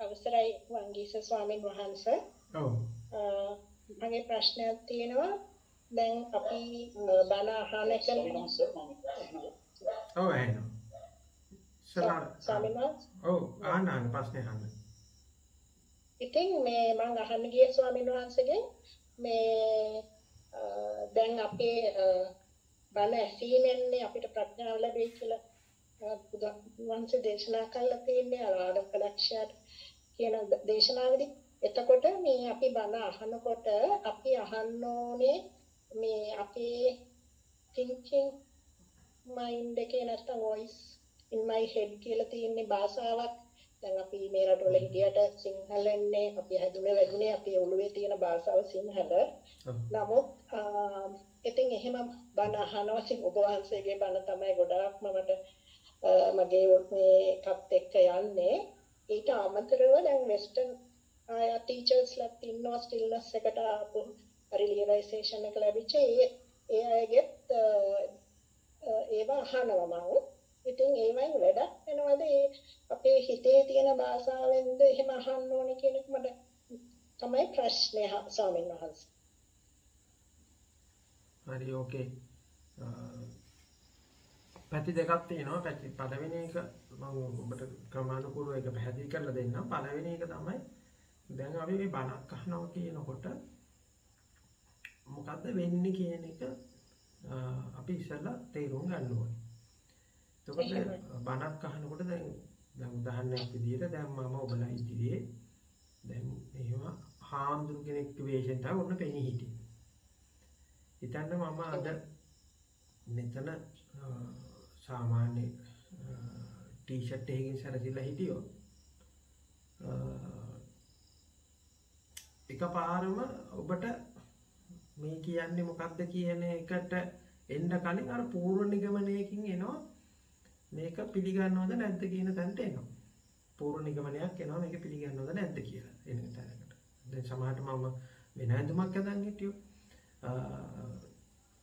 අවසරයි වංගීස ස්වාමීන් වහන්සේ. ඔව්. මගේ ප්‍රශ්නයක් තියෙනවා. දැන් අපි බණ අහන එක ඔව් එහෙනම්. ස්වාමීන් වහන්සේ. ඔව් ආනන් ප්‍රශ්නේ අහන්න. ඉතින් මේ මම අහන්න ගිය ස්වාමීන් වහන්සේගෙන් මේ දැන් අපේ බණ ඇසීමෙන්නේ අපිට ප්‍රඥාව ලැබෙයි කියලා බුදුන් වහන්සේ දේශනා කළා තියෙන්නේ ආරාධක ලක්ෂ්‍යයට කියන දේශනාවේදී. එතකොට මේ අපි බණ අහනකොට අපි අහන්න ඕනේ මේ අපේ thinking mind එකේ නැත්නම් voice in my head කියලා තියෙන භාෂාවක්. දැන් අපි මේ රටවල හිටියට සිංහලෙන්නේ අපි හැදුනේ වැඩුනේ අපේ ඔළුවේ තියෙන භාෂාව සිංහල. නමුත් ඉතින් එහෙම බණ අහනවා ඔබ වහන්සේගේ බණ තමයි ගොඩාක්ම මට මගේ මේ එකත් එක්ක යන්නේ. ඊට අමතරව දැන් වෙස්ටර්න් ටීචර්ස්ලාත් ඉන්නවා ස්ටිල්නස් එකට ආපු රියලයිසේෂන් එක ලැබිච්ච ඒ අයගෙත් ඒවා අහනවා මම. ඉතින් ඒවෙන් වැඩක් වෙනවද? ඒ අපේ හිතේ තියෙන භාෂාවෙන්ද එහෙම අහන්න ඕනේ කියන එක මට තමයි ප්‍රශ්නේ ස්වාමීන් වහන්සේ. හරි ඕකේ. පැති දෙකක් තියෙනවා. පැති පළවෙනි එක මම ඔබට ක්‍රමානුකූලව ඒක පැහැදිලි කරලා දෙන්නම්. පළවෙනි එක තමයි දැන් අපි මේ බණක් අහනවා කියනකොට මොකද්ද වෙන්නේ කියන එක අපි ඉස්සෙල්ලා තේරුම් ගන්න ඕනේ. එතකොට බණක් අහනකොට දැන් උදාහරණයක් විදිහට දැන් මම ඔබලා ඉදිරියේ දැන් එහෙම හාමුදුරු කෙනෙක් වේෂෙන් තමයි ඔන්න පෙනී හිටියේ. හිතන්න මම අද මෙතන සාමාන්‍ය ටී-ෂර්ට් එකකින් සැරසිලා හිටියෝ එකපාරම ඔබට මේ කියන්නේ මොකක්ද කියන එකට එන්න කලින් අර පූර්ව නිගමනයකින් එනවා මේක පිළිගන්නවද නැද්ද කියන තැනට එනවා. පූර්ව නිගමනයක් එනවා මේක පිළිගන්නවද නැද්ද කියලා එන තැනකට. දැන් සමහරට මම වෙන ඇඳුමක් හදන් හිටියෝ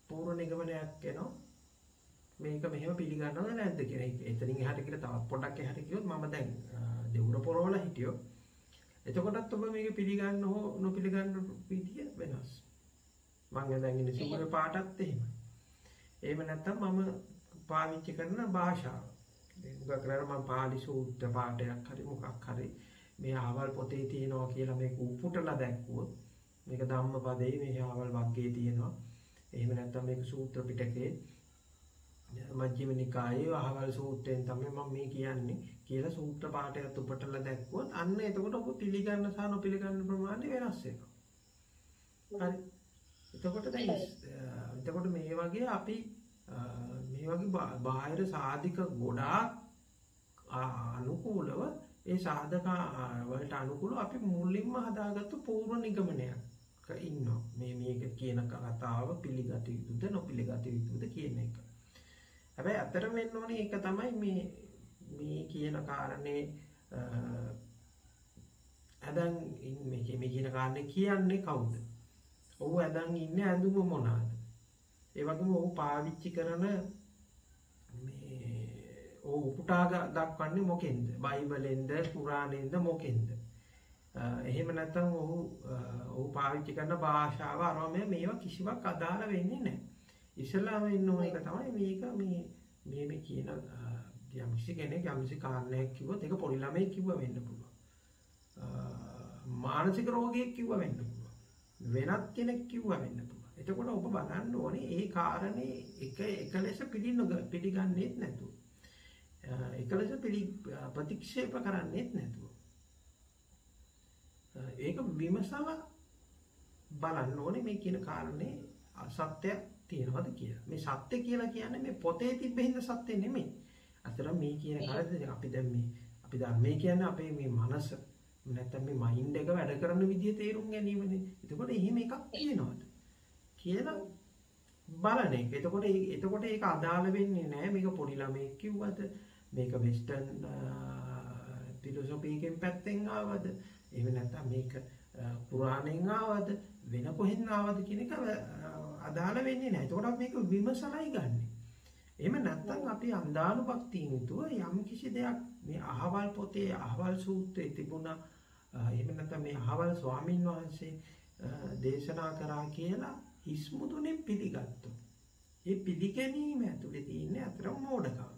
පූර්ව නිගමනයක් එනවා මේක මෙහෙම පිළිගන්නවද නැද්ද කියන එක. එතනින් එහාට කියලා තවත් පොඩක් එහාට ගියොත් මම දැන් දෙවුර පොරවල හිටියෝ. එතකොටත් ඔබ මේක පිළිගන්න හෝ නොපිළිගන්න විදිය වෙනස්. මම දැන් ඉන්නේ සිංහල පාටත් එහෙමයි. එහෙම නැත්නම් මම පාවිච්චි කරන භාෂාව. ඒක කරලා මම පාලි සූත්‍ර පාඩයක් හරි මොකක් හරි මේ ආවල් පොතේ තියෙනවා කියලා මේක උපුටලා දැක්කුවොත් මේක ධම්මපදේ මේ ආවල් වර්ගයේ තියෙනවා. එහෙම නැත්නම් මේක සූත්‍ර පිටකේ මජ්ක්‍ධිම නිකායේ ආවල් සූත්‍රයෙන් තමයි මම මේ කියන්නේ කියලා සූත්‍ර පාඩයක් උපුටලා දැක්කුවොත් අන්න එතකොට ඔබ පිළිගන්න සහ නොපිළිගන්න ප්‍රමාණය වෙනස් වෙනවා. හරි. එතකොට මේ වගේ අපි මේ වගේ බාහිර සාධක ගොඩාක් අනුකූලව ඒ සාධක වලට අනුකූලව අපි මුලින්ම හදාගත්තු පූර්ව නිගමනයක ඉන්නවා. මේක කියන කතාව පිළිගත යුතුද නොපිළිගත යුතුද කියන එක. හැබැයි අතර වෙන්න ඕනේ ඒක තමයි මේ කියන කාරණේ අදන් මේ කියන කාරණේ කියන්නේ කවුද? ඔහු අදන් ඉන්නේ ඇඳුම මොනවාද? ඒ වගේම ඔහු පාවිච්චි කරන මේ ඔහු උපුටා දක්වන්නේ මොකෙන්ද? බයිබලෙන්ද, කුරානෙන්ද මොකෙන්ද? එහෙම නැත්නම් ඔහු පාවිච්චි කරන භාෂාව අරම මේවා කිසිවක් අදාළ වෙන්නේ නැහැ. ඉස්ලාම වෙන්න ඕන එක තමයි මේක මේ කියන යම්කිසි කෙනෙක් යම්කිසි කාරණයක් කිව්වොත් ඒක පොඩි ළමයෙක් කිව්ව වෙන්න පුළුවන්. මානසික රෝගියෙක් කිව්ව වෙන්න පුළුවන්. වෙනත් කෙනෙක් කිව්ව වෙන්න පුළුවන්. එතකොට ඔබ බලන්න ඕනේ ඒ කාරණේ එක ලෙස පිළිගන්නේත් නැතුව. එක ලෙස ප්‍රතික්ෂේප කරන්නේත් නැතුව. ඒක විමසලා බලන්න ඕනේ මේ කියන කාරණේ සත්‍යයක් තියෙනවද කියලා. මේ සත්‍ය කියලා කියන්නේ මේ පොතේ තිබෙන හිඳ සත්‍ය නෙමෙයි. අතන මේ කියන කාරණේ අපි දැන් අපි ධර්මයේ කියන්නේ අපේ මේ මනස නැත්නම් මේ මයින්ඩ් එක වැඩ කරන විදිය තේරුම් ගැනීමනේ. එතකොට එහෙම එකක් තියෙනවද කියලා බලන එක. එතකොට ඒක අදාළ වෙන්නේ නැහැ. මේක පොඩි ළමයෙක් කිව්වද? මේක වෙස්ටර්න් ෆිලොසොෆි එකෙන් පැත්තෙන් ආවද? එහෙම නැත්නම් මේක කුරානෙන් ආවද? වෙන කොහෙන් ආවද කියන එක අදාළ වෙන්නේ නැහැ. එතකොට මේක විමසලයි ගන්නෙ. එහෙම නැත්නම් අපි අන්දානුභක්තියෙන් යුතුව යම් කිසි දෙයක් මේ අහවල් පොතේ අහවල් සූත්‍රයේ තිබුණා එහෙම නැත්නම් මේ අහවල් ස්වාමින් වහන්සේ දේශනා කරා කියලා හිස්මුදුනේ පිළිගත්තොත් ඒ පිළිගැනීම ඇතුලේ තියෙන අතරම මෝඩකම.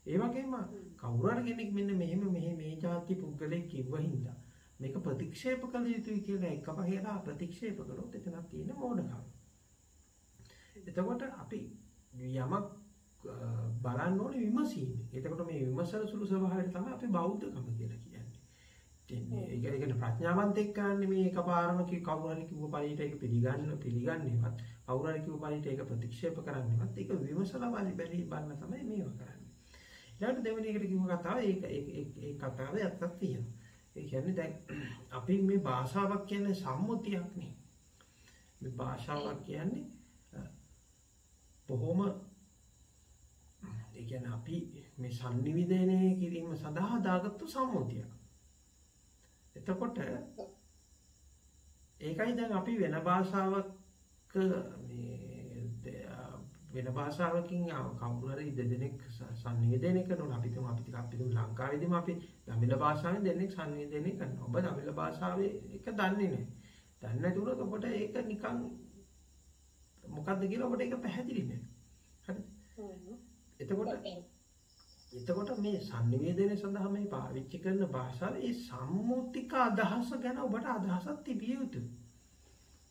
ඒ වගේම කවුරු හරි කෙනෙක් මෙන්න මෙහෙම මේ જાති පුද්ගලෙක් කිව්ව හින්දා මේක ප්‍රතික්ෂේප කළ යුතුයි කියලා එකපහේලා ප්‍රතික්ෂේප කළොත් එතනක් තියෙන මෝඩකම. එතකොට අපි යමක් බලන්න ඕනේ විමසීමෙන්. එතකොට මේ විමසන සුළු ස්වභාවය තමයි අපි බෞද්ධකම කියලා කියන්නේ. ඉතින් ඒක ප්‍රඥාවන්තෙක් කරන්නේ මේ එකපාරම කවුරු හරි කිව්ව පරිදි ඒක පිළිගන්නේවත් කවුරු හරි කිව්ව පරිදි ඒක ප්‍රතික්ෂේප කරන්නේවත් ඒක විමසලා බලන්න තමයි මේව කරන්නේ. ඊළඟට දෙවෙනි එකට කිව්ව කතාව ඒ කතාවේ ඇත්තක් තියෙනවා. ඒ කියන්නේ දැන් අපි මේ භාෂාවක් කියන්නේ සම්මුතියක් නේ. මේ භාෂාවක් කියන්නේ බොහොම ඒ කියන්නේ අපි මේ sannivedana කිරීම සඳහා දාගත්තු සම්මුතියක්. එතකොට ඒකයි දැන් අපි වෙන භාෂාවක් මේ වෙන භාෂාවකින් කවුරු හරි දෙදෙනෙක් sannivedana කරනවා. අපි තුමු ලංකාවේදීම අපි තමිල භාෂාවෙන් දෙන්නෙක් sannivedana කරනවා. ඔබ තමිල භාෂාවේ එක දන්නේ නැහැ. දන්නේ නැති වුණොත් ඔබට ඒක නිකන් මොකද්ද කියලා ඔබට ඒක පැහැදිලි නෑ. හරි. එතකොට මේ sannivedana සඳහා මේ පාවිච්චි කරන භාෂාවේ ඒ සම්මුතික අදහස ගැන ඔබට අදහසක් තිබිය යුතුයි.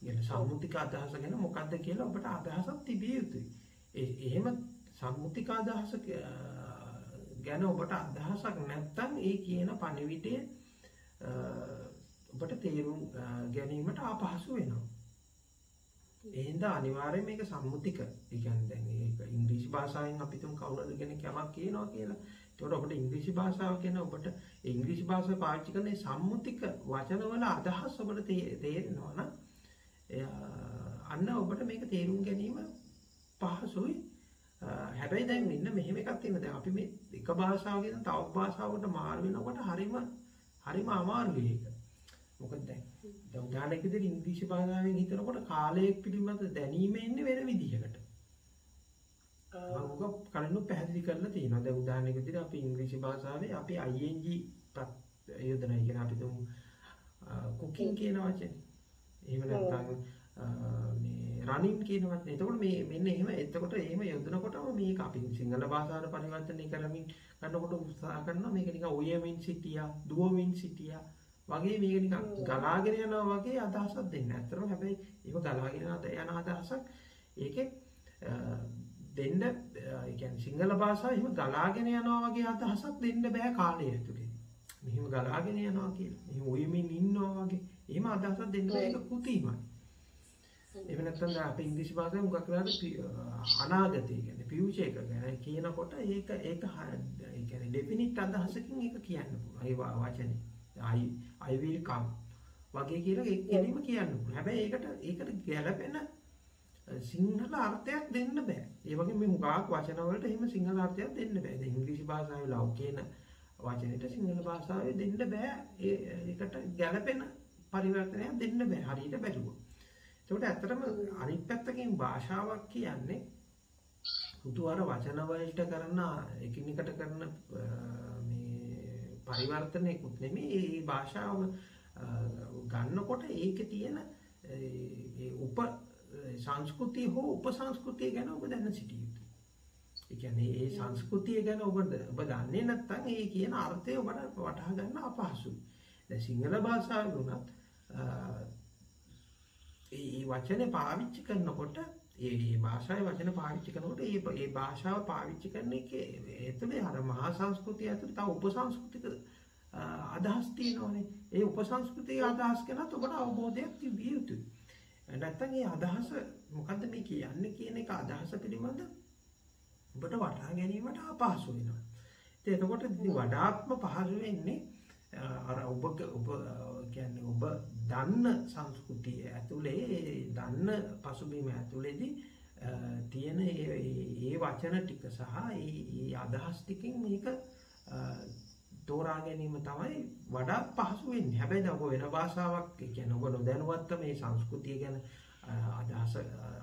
يعني සම්මුතික අදහස ගැන මොකද්ද කියලා ඔබට අදහසක් තිබිය යුතුයි. එහෙම සම්මුතික අදහස ගැන ඔබට අදහසක් නැත්නම් ඒ කියන පණිවිඩය ඔබට තේරුම් ගැනීමට අපහසු වෙනවා. එහෙනම් අනිවාර්යයෙන් මේක සම්මුතික. ඒ කියන්නේ දැන් මේක ඉංග්‍රීසි භාෂාවෙන් අපි තුන් කවුරුද කෙනෙක් යමක් කියනවා කියලා. ඒකට ඔබට ඉංග්‍රීසි භාෂාව කියන ඔබට ඉංග්‍රීසි භාෂාව පාවිච්චි කරන සම්මුතික වචනවල අදහස් ඔබට තේරෙනවා නම් අන්න ඔබට මේක තේරුම් ගැනීම පහසුයි. හැබැයි දැන් මෙන්න මෙහෙම එකක් තියෙනවා. දැන් අපි මේ එක භාෂාවකින් තව භාෂාවකට මාරු වෙනකොට හරිම අමාරුයි ඒක. මොකද දැන් උදාහරණයක් විදිහට ඉංග්‍රීසි භාෂාවෙන් හිතනකොට කාලය පිළිබඳ දැනීම එන්නේ වෙන විදිහකට. මම ඔක කලින් පැහැදිලි කරලා තියෙනවා. දැන් උදාහරණයක් විදිහට අපි ඉංග්‍රීසි භාෂාවේ අපි ing යොදනවා. කියන අපි තුමු cooking කියන වචනේ. එහෙම නැත්නම් මේ running කියන වචනේ. එතකොට මේ මෙන්න එහෙම එතකොට එහෙම යොදනකොටම මේක අපි සිංහල භාෂාවට පරිවර්තනය කරමින් ගන්නකොට උත්සාහ කරනවා මේක නිකන් ඔයමින් සිටියා, දුවමින් සිටියා වගේ මේක නිකන් ගලාගෙන යනවා වගේ අදහසක් දෙන්න. ඇත්තටම හැබැයි ඒක ගලාගෙන යන අදහසක් ඒකේ දෙන්න ඒ කියන්නේ සිංහල භාෂාව එහෙම ගලාගෙන යනවා වගේ අදහසක් දෙන්න බෑ කාලය ඇතුලේ. මෙහෙම ගලාගෙන යනවා කියලා. මෙහෙම ඔයමින් ඉන්නවා වගේ. එහෙම අදහසක් දෙන්න බෑ ඒක කෘතිමයි. එහෙම නැත්නම් අපි ඉංග්‍රීසි භාෂාවෙන් මුගක් කරලා අනාගතය කියන්නේ ෆියුචර් එක ගැන කියනකොට ඒක ඒ කියන්නේ ඩෙෆිනිට් අදහසකින් ඒක කියන්න පුළුවන්. ඒ වචනේ I will come වගේ කියලා ඒක කෙලින්ම කියන්න පුළුවන්. හැබැයි ඒකට ගැළපෙන සිංහල අර්ථයක් දෙන්න බෑ. ඒ වගේ මේ මුගක් වචන වලට එහෙම සිංහල අර්ථයක් දෙන්න බෑ. දැන් ඉංග්‍රීසි භාෂාවේ ලව් කියන වචනෙට සිංහල භාෂාවේ දෙන්න බෑ. ඒකට ගැළපෙන පරිවර්තනයක් දෙන්න බෑ. හරියට බැලුවොත්. ඒකට ඇත්තටම අනිත් පැත්තකින් භාෂාවක් කියන්නේ පුදු අර වචන වලට කරන එකිනෙකට කරන මේ පරිවර්තනයකුත් නෙමෙයි. මේ භාෂාව ගන්නකොට ඒකේ තියෙන ඒ සංස්කෘතිය හෝ උපසංස්කෘතිය ගැන ඔබ දැන සිටිය යුතුයි. ඒ කියන්නේ ඒ සංස්කෘතිය ගැන ඔබ දන්නේ නැත්නම් ඒ කියන අර්ථය ඔබට වටහා ගන්න අපහසුයි. දැන් සිංහල භාෂාවේ වුණත් ඒ වචනේ පාවිච්චි කරනකොට ඒ භාෂාවේ වචන පාවිච්චි කරනකොට ඒ භාෂාව පාවිච්චි කරන එකේ ඇතුලේ අර මහා සංස්කෘතිය ඇතුලේ තව උපසංස්කෘතික අදහස් තියෙනවානේ. ඒ උපසංස්කෘතික අදහස් ගැනත් ඔබට අවබෝධයක් තිබිය යුතුයි. නැත්නම් මේ අදහස මොකද්ද මේ කියන්නේ කියන එක අදහස පිළිබඳ ඔබට වටහා ගැනීමට අපහසු වෙනවා. ඉතින් එතකොට වඩාත්ම පහසු වෙන්නේ අර ඔබ කියන්නේ ඔබ දන්න සංස්කෘතිය ඇතුලේ දන්න පසුබිම ඇතුලේදී තියෙන ඒ වචන ටික සහ ඒ අදහස් ටිකෙන් මේක තෝරා ගැනීම තමයි වඩා පහසු වෙන්නේ. හැබැයි දැන් ඔබ වෙන භාෂාවක් කියන්නේ ඔබ නොදැනුවත්ව මේ සංස්කෘතිය ගැන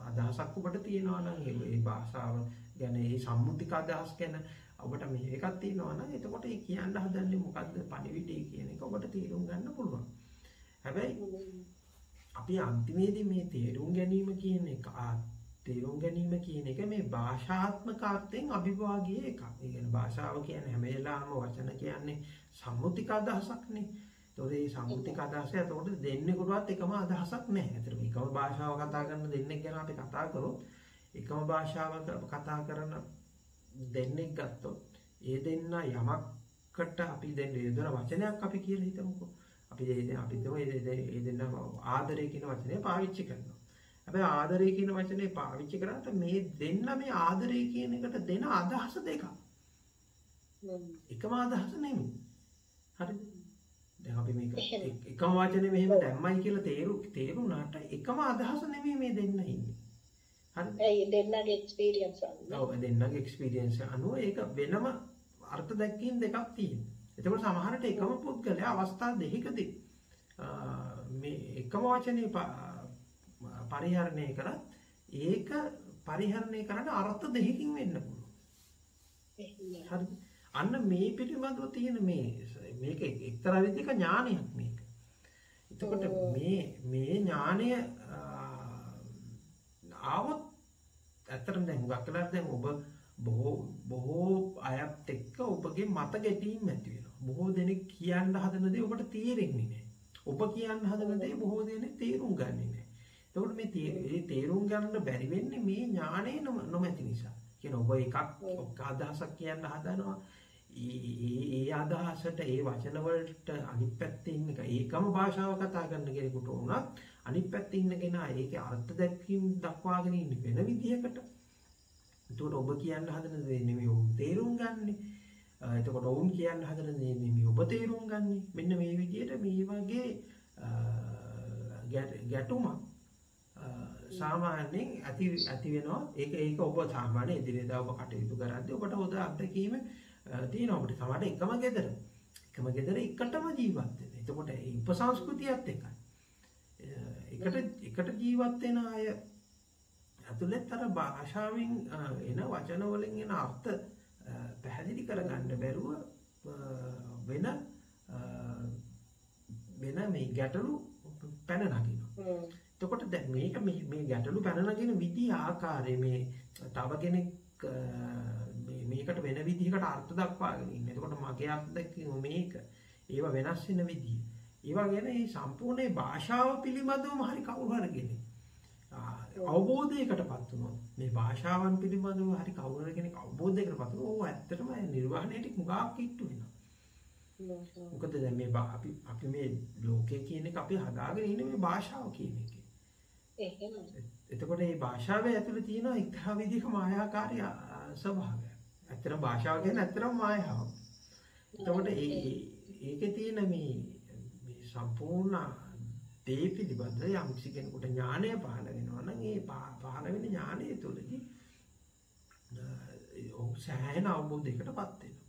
අදහසක් ඔබට තියෙනවා නම් ඒ භාෂාව කියන්නේ මේ සම්මුතික අදහස් ගැන ඔබට මේකක් තියෙනවා නම් එතකොට ඒ කියන්න හදන්නේ මොකද්ද පණිවිඩය කියන එක ඔබට තේරුම් ගන්න පුළුවන්. හැබැයි අපි අන්තිමේදී මේ තේරුම් ගැනීම කියන එක මේ භාෂාත්මක අර්ථයෙන් අභිභාගයේ එකක්. ඒ කියන්නේ භාෂාව කියන්නේ හැම වෙලාවම වචන කියන්නේ සම්මුතික අදහසක්නේ. ඒතකොට මේ සම්මුතික අදහස එතකොට දෙන්නෙකුටවත් එකම අදහසක් නැහැ. ඒතර එකම භාෂාව කතා කරන දෙන්නෙක් ගැන අපි කතා කරොත් එකම භාෂාව කතා කරන දෙන්නෙක් ගත්තොත් ඒ දෙන්න යමකට අපි දෙන්න යොදන වචනයක් අපි කියලා හිතමුකෝ. අපි හිතමු ඒ දෙන්න ආදරය කියන වචනේ පාවිච්චි කරනවා. හැබැයි ආදරය කියන වචනේ පාවිච්චි කරාට මේ දෙන්න මේ ආදරය කියන එකට දෙන අදහස දෙකක්. එකම අදහස නෙමෙයි. හරිද? දැන් අපි මේක එකම වචනේ මෙහෙම දැම්මයි කියලා තේරුණාට එකම අදහස නෙමෙයි මේ දෙන්න ඉන්නේ. හරිද? ඒ දෙන්නගේ එක්ස්පීරියන්ස් අනුව. ඔව් දෙන්නගේ එක්ස්පීරියන්ස් අනුව ඒක වෙනම අර්ථ දැක්වීම් දෙකක් තියෙනවා. එතකොට සමහරට එකම පුද්ගලයා අවස්ථා දෙකකදී මේ එකම වචනේ පරිහරණය කරත් ඒක පරිහරණය කරන අර්ථ දෙකකින් වෙන්න පුළුවන්. හරිද? අන්න මේ පිළිබඳව තියෙන මේක එක්තරා විදිහක ඥානයක් මේක. එතකොට මේ ඥානය ආවොත් ඇත්තටම දැන් හුඟක් වෙලාවට දැන් ඔබ බොහෝ අයත් එක්ක ඔබගේ මත ගැටීම් ඇති වෙනවා. බොහෝ දෙනෙක් කියන්න හදන දේ ඔබට තේරෙන්නේ නැහැ. ඔබ කියන්න හදන දේ බොහෝ දෙනෙක් තේරුම් ගන්නේ නැහැ. එතකොට මේ තේරුම් ගන්න බැරි වෙන්නේ මේ ඥාණය නොමැති නිසා. කියන ඔබ එකක් අදහසක් කියන්න හදනවා. ඒ අදහසට ඒ වචන වලට අනිත් පැත්තේ ඉන්න ඒකම භාෂාව කතා කරන කෙනෙකුට උනත් අනිත් පැත්තේ ඉන්න කෙනා ඒකේ අර්ථ දැක්වීම දක්වාගෙන ඉන්නේ වෙන විදිහකට. එතකොට ඔබ කියන්න හදන දේ නෙමෙයි ඔවුන් තේරුම් ගන්නෙ. එතකොට ඔවුන් කියන්න හදන දේ නෙමෙයි ඔබ තේරුම් ගන්නෙ. මෙන්න මේ විදිහට මේ වගේ ගැටුමක් සාමාන්‍යයෙන් ඇති වෙනවා. ඒක ඔබ සාමාන්‍ය එදිනෙදා ඔබ කටයුතු කරද්දී ඔබට හොඳ අත්දැකීම තියෙනවා. ඔබට සමහරට එකම ගෙදර එකටම ජීවත් වෙන. එතකොට ඒ උපසංස්කෘතියත් එකයි. එකට ජීවත් වෙන අය ඇතුළත් අර භාෂාවෙන් එන වචන වලින් එන අර්ථ පැහැදිලි කරගන්න බැරුව වෙන මේ ගැටලු පැන නගිනවා. එතකොට දැන් මේ ගැටලු පැන නගින විදිහ ආකාරය මේ තව කෙනෙක් මේකට වෙන විදිහකට අර්ථ දක්වාගෙන ඉන්නේ. එතකොට මගේ අර්ථ දැක්වීම මේක. ඒව වෙනස් වෙන විදිහ. ඒවා ගැන මේ සම්පූර්ණ භාෂාව පිළිබඳවම හරි කවුරු හරි කෙනෙක් අවබෝධයකටපත් වුණොත් මේ භාෂාවන් පිළිබඳව හරි කවුරු හරි කෙනෙක් අවබෝධයකටපත් වුණොත් ඕව ඇත්තටම නිර්වාණයට හුඟක් කිට්ටු වෙනවා. මොකද දැන් මේ අපි මේ ලෝකයේ කියන එක අපි හදාගෙන ඉන්නේ මේ භාෂාව කියන එකේ. එතකොට මේ භාෂාවේ ඇතුළේ තියෙන එක්තරා විදිහක මායාකාරී ස්වභාවයක්. ඇත්තටම භාෂාව කියන්නේ ඇත්තටම මායාවක්. එතකොට ඒකේ තියෙන මේ සම්පූර්ණ දේ පිළිබඳ යම් කෙනෙකුට ඥානය පහළ වෙනවා නම් ඒ පහළ වෙන ඥානය තුළදී ඔහු සෑහෙන අවබෝධයකටපත් වෙනවා.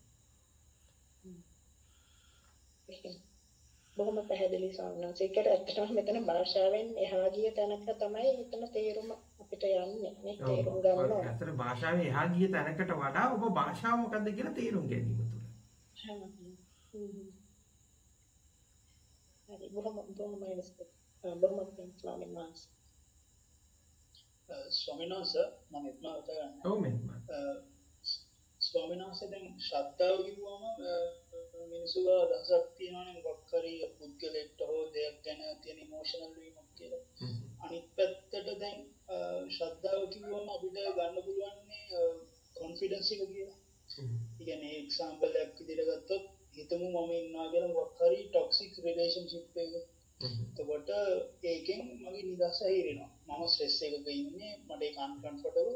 බොහොම පැහැදිලි සාමනාස. ඒකට ඇත්තටම මෙතන භාෂාවෙන් එහා ගිය තැනක තමයි මෙතන තේරුම අපිට යන්නේ නේ. තේරුම් ගන්නවා. ඇත්තට භාෂාවෙන් එහා ගිය තැනකට වඩා ඔබ භාෂාව මොකද්ද කියලා තේරුම් ගැනීම තුළ. හරි බොහොම ස්වාමීන් වහන්සේ. ස්වාමීන් වහන්සේ මම එක්ම කතා කරන්නේ. ඔව් මෙන්න. ස්වාමීන් වහන්සේ දැන් ශ්‍රද්ධාව කිව්වම මිනිස්සුව අදහසක් තියෙනවානේ මොකක් හරි පුද්ගලෙක්ට හෝ දෙයක් ගැන තියෙන ඉමෝෂනල් වීමක් කියලා. අනිත් පැත්තට දැන් ශ්‍රද්ධාව කිව්වම අපිට ගන්න පුළුවන්නේ කොන්ෆිඩන්ස් එක කියලා. ඒ කියන්නේ එක්සැම්පල් එකක් විදිහට ගත්තොත් හිතමු මම ඉන්නවා කියලා මොකක් හරි ටොක්සික් රිලේෂන්ෂිප් එකක. එතකොට ඒකෙන් මගේ නිදහස හිරෙනවා. මම ස්ට්‍රෙස් එකක ඉන්නේ, මට ඒක අන්කම්ෆර්ටබල්,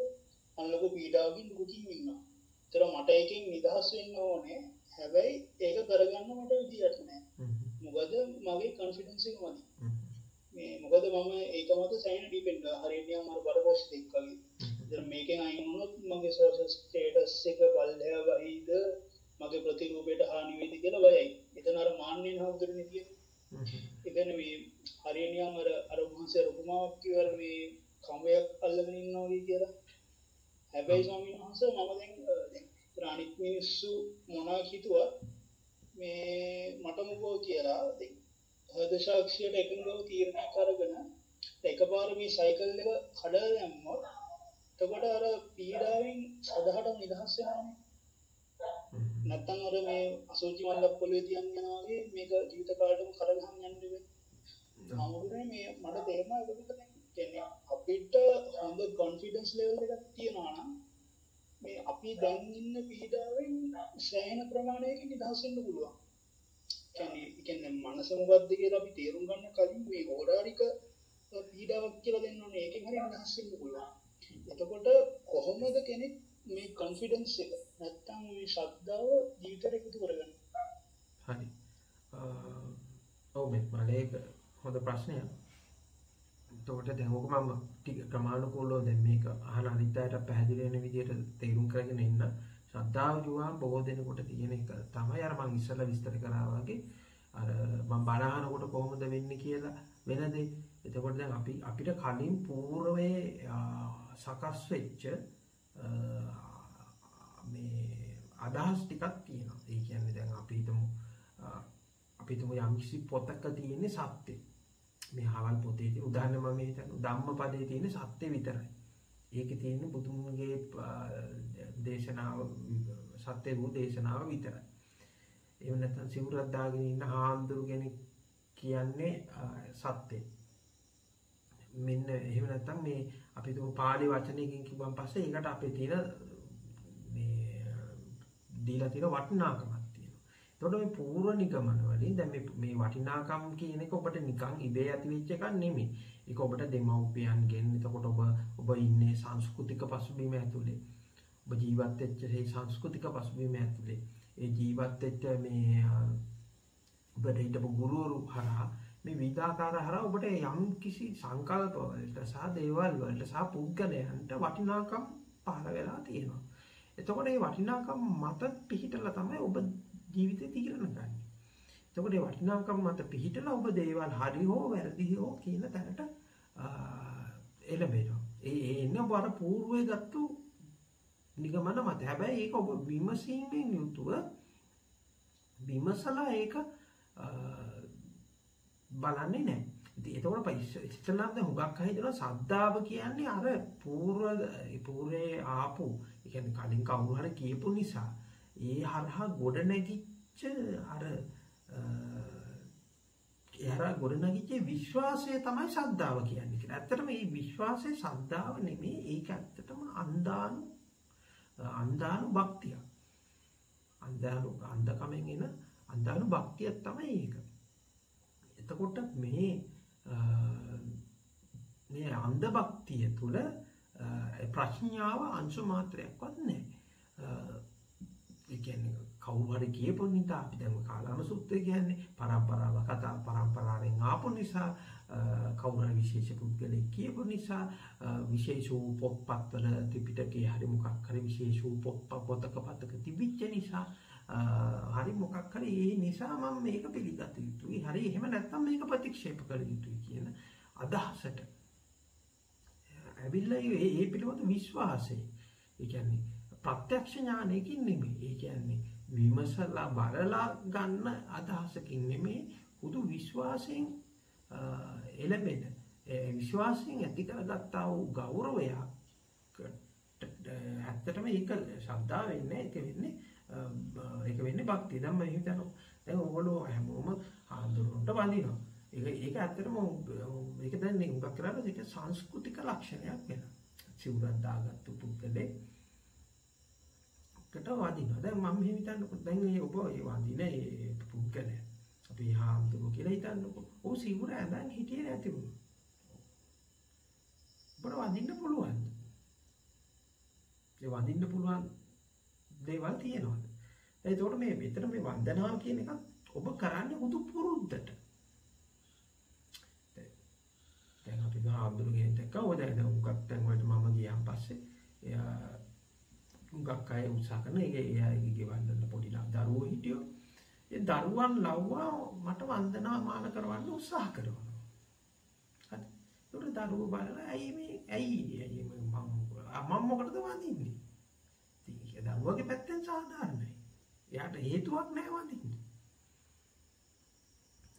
මම ලොකු පීඩාවකින් දුකින් ඉන්නවා. ඒතර මට ඒකෙන් නිදහස් වෙන්න ඕනේ. හැබැයි ඒක කරගන්න මට විදියක් නැහැ. මොකද මගේ කොන්ෆිඩන්ස් එක මදි. මොකද මම ඒක මත සයින් ඩිපෙන්ඩ් හරියට මම බරපොස්ට් එකක් වගේ. දැන් මේකෙන් අයින් වුණොත් මගේ සෝෂල් ස්ටේටස් එක බල්ලෑ වයිද මගේ ප්‍රතිරූපයට හානි වෙයිද කියලා බයයි. එතන අර මාන්නෙන් හවුදුනේ තියෙන්නේ. ඒ කියන්නේ මේ හරියනියම අර මහන්සිය රුකුමාවක් කියලා මේ කඹයක් අල්ලගෙන ඉන්නවා කියලා. හැබැයි ස්වාමීන් වහන්සේ මම දැන් අනිත් මිනිස්සු මොනවා හිතුවා මේ මට මොකෝ කියලා දැන් හෘද සාක්ෂියට එකඟව තීරණය කරගෙන එකපාර මේ සයිකල් එක කඩලා දැම්මොත් එතකොට අර පීඩාවෙන් සදහටම නිදහස් වෙනවානේ. නැත්තම් අර මේ අසුචි මල්ලක් පොළවේ තියන් යනවා වගේ මේක ජීවිත කාලෙටම කරගහන්න යන්න දෙන්නේ. මම මේ මට තේරෙනවා ඒක කියන්නේ අපිට හොඳ කොන්ෆිඩන්ස් ලෙවල් එකක් තියනවා නම් මේ අපි දැන් ඉන්න පීඩාවෙන් සෑහෙන ප්‍රමාණයකින් නිදහස් වෙන්න පුළුවන්. කියන්නේ මනස මොකද්ද කියලා අපි තේරුම් ගන්න කලින් මේ ඕඩාරික පීඩාවක් කියලා දෙන්න ඕනේ. ඒකෙන් හරිය නිදහස් වෙන්න පුළුවන්. එතකොට කොහොමද කෙනෙක් මේ කොන්ෆිඩන්ස් එක නැත්තම් මේ ශ්‍රද්ධාව ජීවිතේට එකතු කරගන්නේ? හරි. ඔව් මේක හොඳ ප්‍රශ්නයක්. එතකොට දැන් ඔක මම ටික ක්‍රමානුකූලව දැන් මේක අහන අනිත් අයට පැහැදිලි වෙන විදිහට තේරුම් කරගෙන ඉන්න. ශ්‍රද්ධාව කියුවාම බොහෝ දෙනෙකුට තියෙන එක තමයි අර මම ඉස්සෙල්ලා විස්තර කරා වගේ අර මම බණ අහනකොට කොහොමද වෙන්නේ කියලා වෙන දේ. එතකොට දැන් අපිට කලින් పూర్වයේ සකස් වෙච්ච මේ අදහස් ටිකක් තියෙනවා. ඒ කියන්නේ දැන් අපි හිතමු යම් කිසි පොතක තියෙන සත්‍ය. මේ හවල් පොතේ තියෙන උදාහරණ මම හිතන්නේ ධම්මපදයේ තියෙන සත්‍ය විතරයි. ඒකේ තියෙන බුදුන්ගේ දේශනාව සත්‍ය වූ දේශනාව විතරයි. එහෙම නැත්නම් සිවුරක් දාගෙන ඉන්න හාමුදුරු කෙනෙක් කියන්නේ සත්‍ය. මෙන්න එහෙම නැත්නම් මේ අපි තුමු පාළි වචනයකින් කිව්වන් පස්සේ ඒකට අපේ තියෙන මේ දීලා තියෙන වටිනාකමක් තියෙනවා. එතකොට මේ පූර්ව නිගමන වලින් දැන් මේ වටිනාකම් කියන එක ඔබට නිකන් ඉබේ ඇති වෙච්ච එකක් නෙමෙයි. ඒක ඔබට දෙමව්පියන්ගෙන් එතකොට ඔබ ඉන්නේ සංස්කෘතික පසුබිම ඇතුලේ. ඔබ ජීවත් වෙච්ච මේ සංස්කෘතික පසුබිම ඇතුලේ. ඒ ජීවත් වෙච්ච මේ ඔබට හිටපු ගුරුවරු හරහා මේ විදාකාර හරහා ඔබට යම් කිසි සංකල්ප වලට සහ දේවල් වලට සහ පුද්ගලයන්ට වටිනාකම් පහළ වෙලා තියෙනවා. එතකොට මේ වටිනාකම් මත පිහිටලා තමයි ඔබ ජීවිතේ තීරණ ගන්න. එතකොට මේ වටිනාකම් මත පිහිටලා ඔබ දේවල් හරි හෝ වැරදි හෝ කියන තැනට එළඹෙනවා. ඒ එන්න ඔබ අර పూర్වයේ ගත්තු නිගමන මත. හැබැයි ඒක ඔබ විමසීමෙන් යුතුව විමසලා ඒක බලන්නේ නැහැ. ඉතින් ඒතකොට ඉස්සෙල්ලාම දැන් හුඟක් අය හිතනවා සද්ධාව කියන්නේ අර పూర్වයේ ආපු, ඒ කියන්නේ කලින් කවුරු හරි කියපු නිසා ඒ හරහා ගොඩ නැගිච්ච ගොඩනැගිච්ච විශ්වාසය තමයි ශ්‍රද්ධාව කියන්නේ කියලා. ඇත්තටම මේ විශ්වාසය ශ්‍රද්ධාව නෙමෙයි. ඒක ඇත්තටම අන්දානු භක්තිය. අන්ධකමෙන් එන අන්දානු භක්තිය තමයි ඒක. එතකොට මේ අන්ධ භක්තිය තුළ ප්‍රඥාව අංශු මාත්‍රයක්වත් නැහැ. ඒ කියන්නේ කවුරු හරි කියපු නිසා අපි දැන් කාලාම සූත්‍රය කියන්නේ පරම්පරාව කතා පරම්පරාවෙන් ආපු නිසා කවුරු හරි විශේෂ පුද්ගලෙක් කියපු නිසා විශේෂ වූ පොත්පත්වල ත්‍රිපිටකයේ හරි මොකක් හරි විශේෂ වූ පොතක තිබිච්ච නිසා හරි මොකක් හරි ඒ නිසා මම මේක පිළිගත යුතුයි. හරි එහෙම නැත්නම් මේක ප්‍රතික්ෂේප කළ යුතුයි කියන අදහසට ඇවිල්ලා ඒ පිළිබඳ විශ්වාසය. ඒ කියන්නේ ප්‍රත්‍යක්ෂ ඥානයකින් නෙමෙයි. ඒ කියන්නේ විමසලා බලලා ගන්න අදහසකින් නෙමෙයි. හුදු විශ්වාසයෙන් එළඹෙන විශ්වාසයෙන් ඇති කරගත්තා වූ ගෞරවය ඇත්තටම ඒක ශ්‍රද්ධාව වෙන්නේ ඒක වෙන්නේ භක්තිය. දැන් මම හිතනවා දැන් ඔයගොල්ලෝ හැමෝම ආන්දරොන්ට වඳිනවා. ඒක ඇත්තටම ඒක දැන් නේ උගක් කරලා ඒක සංස්කෘතික ලක්ෂණයක් වෙනවා. සිවුරක් දාගත්තු පුද්ගලෙක් කට වදිනවා. දැන් මම මෙහෙම හිතන්නකො දැන් මේ ඔබ ඒ වදින ඒ පුද්ගලයා අපි හාමුදුරුවෝ කියලා හිතන්නකො. ඔව් සිවුර ඇඳන් හිටියේ නැති වුණා. ඔබට වදින්න පුළුවන්. ඒ වදින්න පුළුවන් දේවල් තියෙනවා. ඒකෝට මේ විතර මේ වන්දනාව කියන එක ඔබ කරන්නේ හුදු පුරුද්දට. දැන් අපි හාමුදුරුවෝ දැක්කා ඔය දැන් උගක් දැන් වලට මම ගියාන් පස්සේ එයා උගක් අය උත්සාහ කරන එයාගේ ගෙවල් වල පොඩි දරුවෝ හිටියෝ. ඒ දරුවන් ලව්වා මට වන්දනා මාන කරවන්න උත්සාහ කරනවා. හරි. ඒකට දරුවෝ බලලා ඇයි මම මම මොකටද වඳින්නේ? ඉතින් ඒ දරුවගේ පැත්තෙන් සාධාරණයි. එයාට හේතුවක් නැහැ වඳින්න.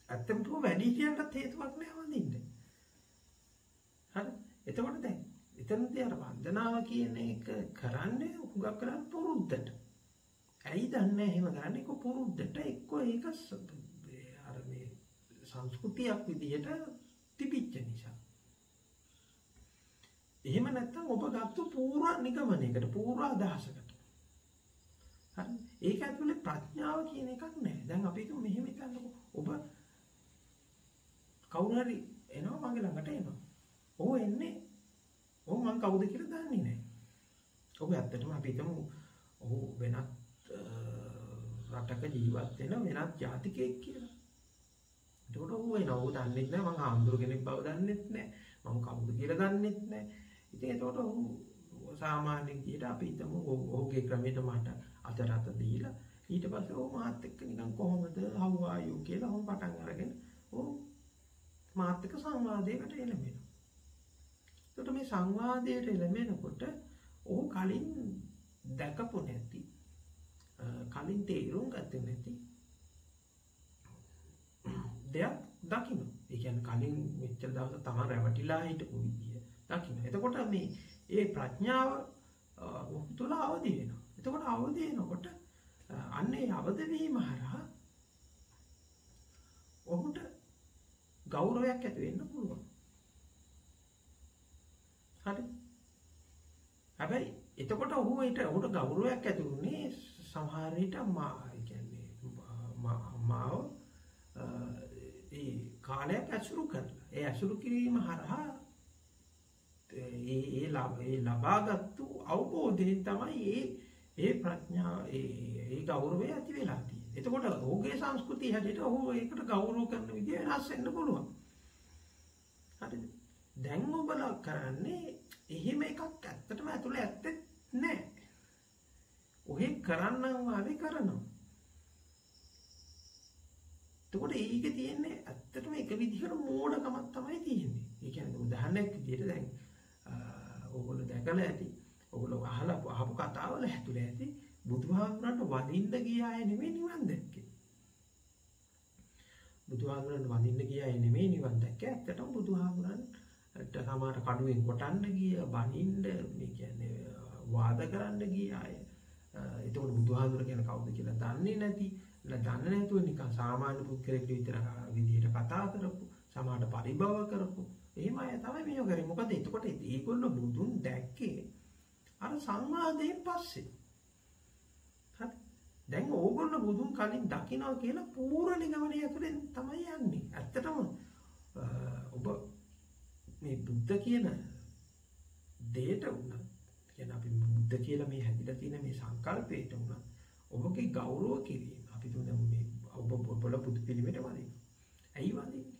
ඇත්තටම තුම වැඩි කියන්නත් හේතුවක් නැහැ වඳින්න. හරි. එතකොට දැන් එතනදී අර වන්දනාව කියන එක කරන්නේ හුඟක් කරන් පුරුද්දට. ඇයි දන්නේ එහෙම කරන්නේ? ඒක පුරුද්දට එක්ක ඒක අර මේ සංස්කෘතියක් විදියට තිබිච්ච නිසා. එහෙම නැත්නම් ඔබ ගත්ත පූර්ව නිගමනයකට පූර්ව අදහසකට. හරි. ඒක ඇතුලේ ප්‍රඥාව කියන එකක් නැහැ. දැන් අපි හිතමු මෙහෙම හිතන්නකෝ. ඔබ කවුරු හරි එනවා මගේ ළඟට එනවා. ඔහු එන්නේ ඔහු මං කවුද කියලා දන්නේ නැහැ. ඔබ ඇත්තටම අපි හිතමු ඔහු වෙනත් රටක ජීවත් වෙන වෙනත් ජාතිකයෙක් කියලා. ඒකට ඔහු එනවා. ඔහු දන්නේ නැහැ මං ආන්දර කෙනෙක් බව දන්නේ නැහැ. මම කවුද කියලා දන්නේ නැහැ. ඉතින් ඒකට ඔහු සාමාන්‍ය විදියට අපි හිතමු ඔහුගේ ක්‍රමයට මට අත දීලා ඊට පස්සේ ඔහු මාත් එක්ක නිකන් කොහොමද how are you කියලා ඔහු පටන් අරගෙන ඔහු මාත් එක්ක සංවාදයකට එළඹෙනවා. ඒකට මේ සංවාදයට එළඹෙනකොට ඔහු කලින් දැකපු නැති කලින් තේරුම් ගත්තේ නැති දෙයක් දකින්න. ඒ කියන්නේ කලින් මෙච්චර දවස් තමයි රැවටිලා හිටපු විදිය දකින්න. එතකොට මේ ඒ ප්‍රඥාව ඔහු තුළ අවදි වෙනවා. එතකොට අවදි වෙනකොට අන්නේ අවදි වීම හරහා ඔහුට ගෞරවයක් ඇති වෙන්න පුළුවන්. හරි. හැබැයි එතකොට ඔහුට ගෞරවයක් ඇති වුණේ සමහර විට මාව ඒ කාලයක් ඇසුරු කරලා. ඒ ඇසුරු කිරීම හරහා ඒ ලබාගත්තු අවබෝධයෙන් තමයි ඒ ප්‍රඥාව ඒ ගෞරවය ඇති වෙලා තියෙන්නේ. එතකොට ඔහුගේ සංස්කෘතිය හැටියට ඔහු ඒකට ගෞරව කරන විදිය වෙනස් වෙන්න පුළුවන්. හරිද? දැන් ඔබලා කරන්නේ එහෙම එකක් ඇත්තටම ඇතුලේ ඇත්තේ නැහැ. ඔහේ කරන්නම් වාගේ කරනවා. එතකොට ඒකේ තියෙන්නේ ඇත්තටම එක විදිහකට මෝඩකමක් තමයි තියෙන්නේ. ඒ කියන්නේ උදාහරණයක් විදිහට දැන් ඔයගොල්ලෝ දැකලා ඇති. ඔයගොල්ලෝ අහපු කතාවල ඇතුලේ ඇති බුදුහාමුදුරන්ට වඳින්න ගිය අය නෙමෙයි නිවන් දැක්කේ. බුදුහාමුදුරන්ට වඳින්න ගිය අය නෙමෙයි නිවන් දැක්කේ. ඇත්තටම බුදුහාමුදුරන්ට සමහර කඩුවෙන් කොටන්න ගිය, බනින්න මේ කියන්නේ වාද කරන්න ගිය අය. එතකොට බුදුහාමුදුර කියන්නේ කවුද කියලා දන්නේ නැති, දන්නේ නැතුව නිකන් සාමාන්‍ය පුද්ගලෙක් විදිහට කතා කරපු, සමහරට පරිභව කරපු. එහෙම අය තමයි මේව කරේ. මොකද එතකොට ඒගොල්ලෝ බුදුන් දැක්කේ අර සංවාදයෙන් පස්සේ. හරි. දැන් ඕගොල්ලෝ බුදුන් කලින් දකිනවා කියලා පූර්ව නිගමනය ඇතුලෙන් තමයි යන්නේ. ඇත්තටම ඔබ මේ බුද්ධ කියන දෙයට උනත් කියන අපි බුද්ධ කියලා මේ හැදිලා තියෙන මේ සංකල්පයට උනත් ඔබගේ ගෞරව කිරීම අපි තුන මේ ඔබ බුදු පිළිමයට වදිනවා. ඇයි වදින්නේ?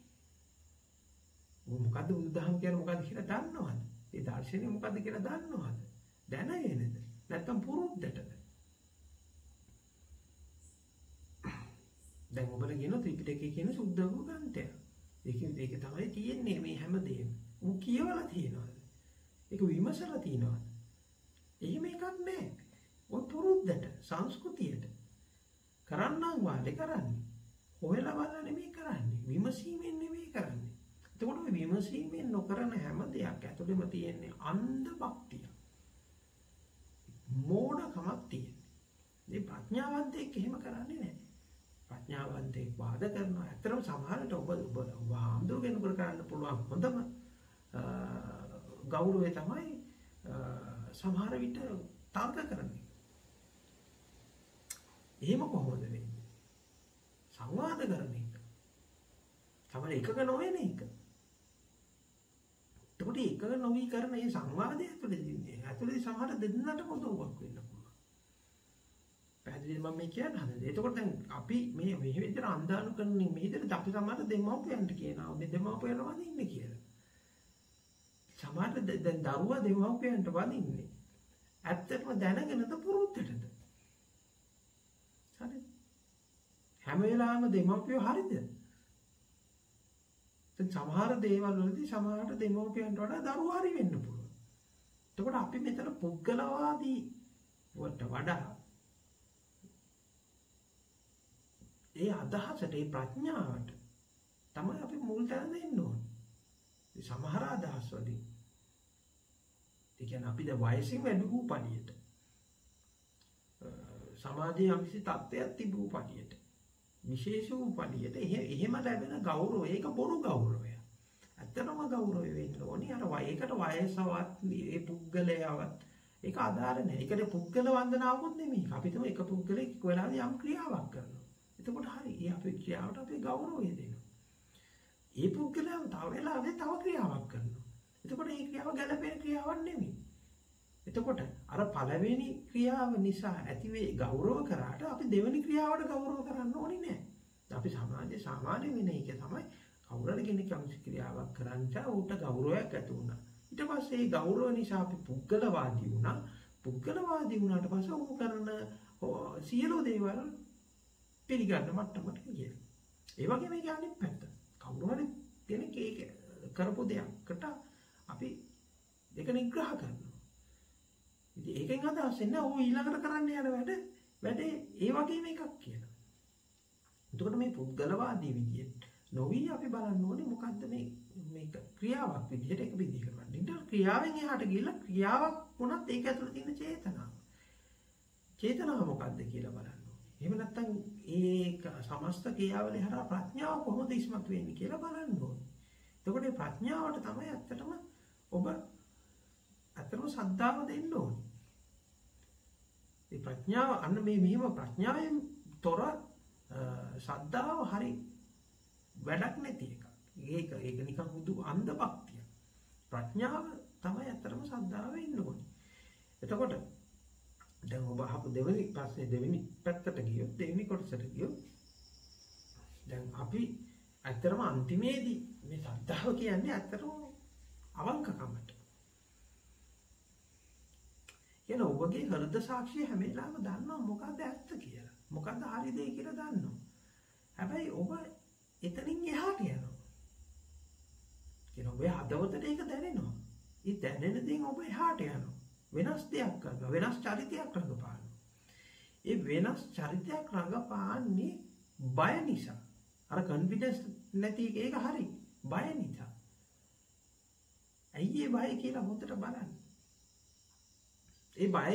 ඔබ මොකද්ද බුදුදහම කියන්නේ මොකද්ද කියලා දන්නවද? ඒ දර්ශනය මොකද්ද කියලා දන්නවද? දැනගෙනද? නැත්නම් පුරුද්දටද? දැන් ඔබලා කියන ත්‍රිපිටකයේ කියන සුද්ධ වූ ග්‍රන්ථය. ඒක තමයි තියෙන්නේ මේ හැමදේම. උන් කියවලා තියෙනවද? ඒක විමසලා තියෙනවද? එහෙම එකක් නැහැ. ඔය පුරුද්දට සංස්කෘතියට කරන්නම් වාලේ කරන්නේ. හොයලා බලලා නෙමෙයි කරන්නේ. විමසීමෙන් නෙමෙයි කරන්නේ. එතකොට මේ විමසීමෙන් නොකරන හැම දෙයක් ඇතුළෙම තියෙන්නේ අන්ධ භක්තිය. මෝඩකමක් තියෙන්නේ. මේ ප්‍රඥාවන්තයෙක් එහෙම කරන්නේ නැහැ. ප්‍රඥාවන්තයෙක් වාද කරනවා. ඇත්තටම සමහරට ඔබ ආම්දුර කෙනෙකුට කරන්න පුළුවන් හොඳම ගෞරවය තමයි සමහර විට තර්ක කරන්නේ. එහෙම කොහොමද වෙන්නේ? සංවාද කරන එක. තමයි එකක නොවන එක. එතකොට එකක නොවි කරන මේ සංවාදය ඇතුළේ සමහර දෙන්නට පොදුවක් වෙන්න පුළුවන්. පැහැදිලිද මම මේ කියන්නේ හදන්නේ? එතකොට දැන් අපි මේ විදිහට අන්දානු කරන මේ විදිහට අපි සමහර දෙමව්පියන්ට කියනවා මේ දෙමව්පියන් වදින්නේ කියලා. සමහර දැන් දරුවා දෙමව්පියන්ට වදින්නේ ඇත්තටම දැනගෙනද පුරුද්දටද? හරිද? හැම වෙලාවෙම දෙමව්පියෝ හරිද? දැන් සමහර දේවල් වලදී සමහරට දෙමව්පියන්ට වඩා දරුවා හරි වෙන්න පුළුවන්. එතකොට අපි මෙතන පුද්ගලවාදී වට වඩා ඒ අදහසට ඒ ප්‍රඥාවට තමයි අපි මුල් තැන දෙන්න ඕනේ. සමහර අදහස් වලින් ඒ කියන්නේ අපි ද වයසින් වැඩි වූ පළියට සමාජයේ යම්කිසි තත්ත්වයක් තිබූ පළියට විශේෂ වූ පළියට එහෙම ලැබෙන ගෞරවය ඒක බොරු ගෞරවය. ඇත්තටම ගෞරවය වෙන්න ඕනේ අර වයකට වයසවත් ඒ පුද්ගලයාවත් ඒක අදාළ නැහැ. ඒකනේ පුද්ගල වන්දනාවකුත් නෙමෙයි. අපි තමයි එක පුද්ගලෙක් වෙලාදී යම් ක්‍රියාවක් කරනවා. එතකොට හරි. ඒ අපේ ක්‍රියාවට අපි ගෞරවය දෙනවා. ඒ පුද්ගලයා තව වෙලාවෙ තව ක්‍රියාවක් කරනවා. එතකොට මේ ක්‍රියාව ගැළපෙන ක්‍රියාවක් නෙමෙයි. එතකොට අර පළවෙනි ක්‍රියාව නිසා ඇතිවේ ගෞරව කරාට අපි දෙවෙනි ක්‍රියාවට ගෞරව කරන්න ඕනේ නැහැ. අපි සමාජයේ සාමාන්‍ය වෙන එක තමයි කවුරුහරි කෙනෙක් යම්කිසි ක්‍රියාවක් කරන්ට ඌට ගෞරවයක් ඇති වුණා. ඊට පස්සේ ඒ ගෞරව නිසා අපි පුද්ගලවාදී වුණා. පුද්ගලවාදී වුණාට පස්සේ ඌ කරන සියලු දේවල් පිළිගන්න මට්ටමට ගියා. ඒ වගේ මේක අනිත් පැත්ත. කවුරු හරි කෙනෙක් ඒක කරපු දෙයකට අපි ඒක නිග්‍රහ කරනවා. ඉතින් ඒකෙන් අදහස් වෙන්නේ ඌ ඊළඟට කරන්න යන වැඩේ ඒ වගේම එකක් කියලා. එතකොට මේ පුද්ගලවාදී විදියට නොවි අපි බලන්න ඕනේ මොකද්ද මේක ක්‍රියාවක් විදිහට ඒක විදිහ කරන්න. ඊට ක්‍රියාවෙන් එහාට ගිහිල්ලා ක්‍රියාවක් වුණත් ඒක ඇතුළේ තියෙන චේතනාව. චේතනාව මොකද්ද කියලා බලන්න ඕනේ. එහෙම නැත්නම් ඒක සමස්ත ක්‍රියාවලිය හරහා ප්‍රඥාව කොහොමද ඉස්මතු වෙන්නේ කියලා බලන්න ඕනේ. එතකොට මේ ප්‍රඥාවට තමයි ඇත්තටම ඔබ ශ්‍රද්ධාව දෙන්න ඕනේ. මේ ප්‍රඥාව අන්න මේ මෙහෙම ප්‍රඥාවෙන් තොර ශ්‍රද්ධාව හරි වැඩක් නැති එකක්. ඒක නිකන් හුදු අන්ධ භක්තිය. ප්‍රඥාව තමයි ඇත්තටම ශ්‍රද්ධාව වෙන්න ඕනේ. එතකොට දැන් ඔබ අහපු දෙවෙනි ප්‍රශ්නේ දෙවෙනි පැත්තට ගියොත් දෙවෙනි කොටසට ගියොත් දැන් අපි ඇත්තටම අන්තිමේදී මේ ශ්‍රද්ධාව කියන්නේ ඇත්තටම අවංකකමට. කියන ඔබගේ හෘද සාක්ෂිය හැම වෙලාවෙම දන්නවා මොකද්ද ඇත්ත කියලා. මොකද්ද හරි දේ කියලා දන්නවා. හැබැයි ඔබ එතනින් එහාට යනවා. කියන ඔබේ හදවතට ඒක දැනෙනවා. ඒ දැනෙන දේෙන් ඔබ එහාට යනවා. වෙනස් දෙයක් කරනවා. වෙනස් චරිතයක් රඟපානවා. ඒ වෙනස් චරිතයක් රඟපාන්නේ බය නිසා. අර කොන්ෆිඩන්ස් නැති ඒක හරි. බය නිසා. ඇයි ඒ බය කියලා හොඳට බලන්න. ඒ බය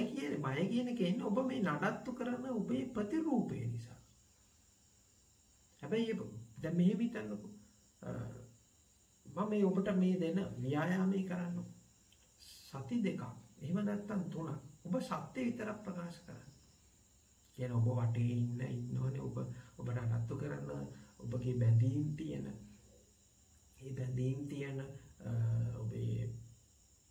කියන එක එන්නේ ඔබ මේ නඩත්තු කරන ඔබේ ප්‍රතිරූපය නිසා. හැබැයි දැන් මෙහෙම හිතන්නකෝ. මම මේ ඔබට මේ දෙන ව්‍යායාමයේ කරන්න සති දෙකක්. එහෙම නැත්නම් තුනක්. ඔබ සත්‍ය විතරක් ප්‍රකාශ කරන්න. කියන ඔබ වටේ ඉන්නවනේ ඔබ නඩත්තු කරන ඔබගේ බැඳීම් තියෙන. ඒ බැඳීම් තියෙන ඔබේ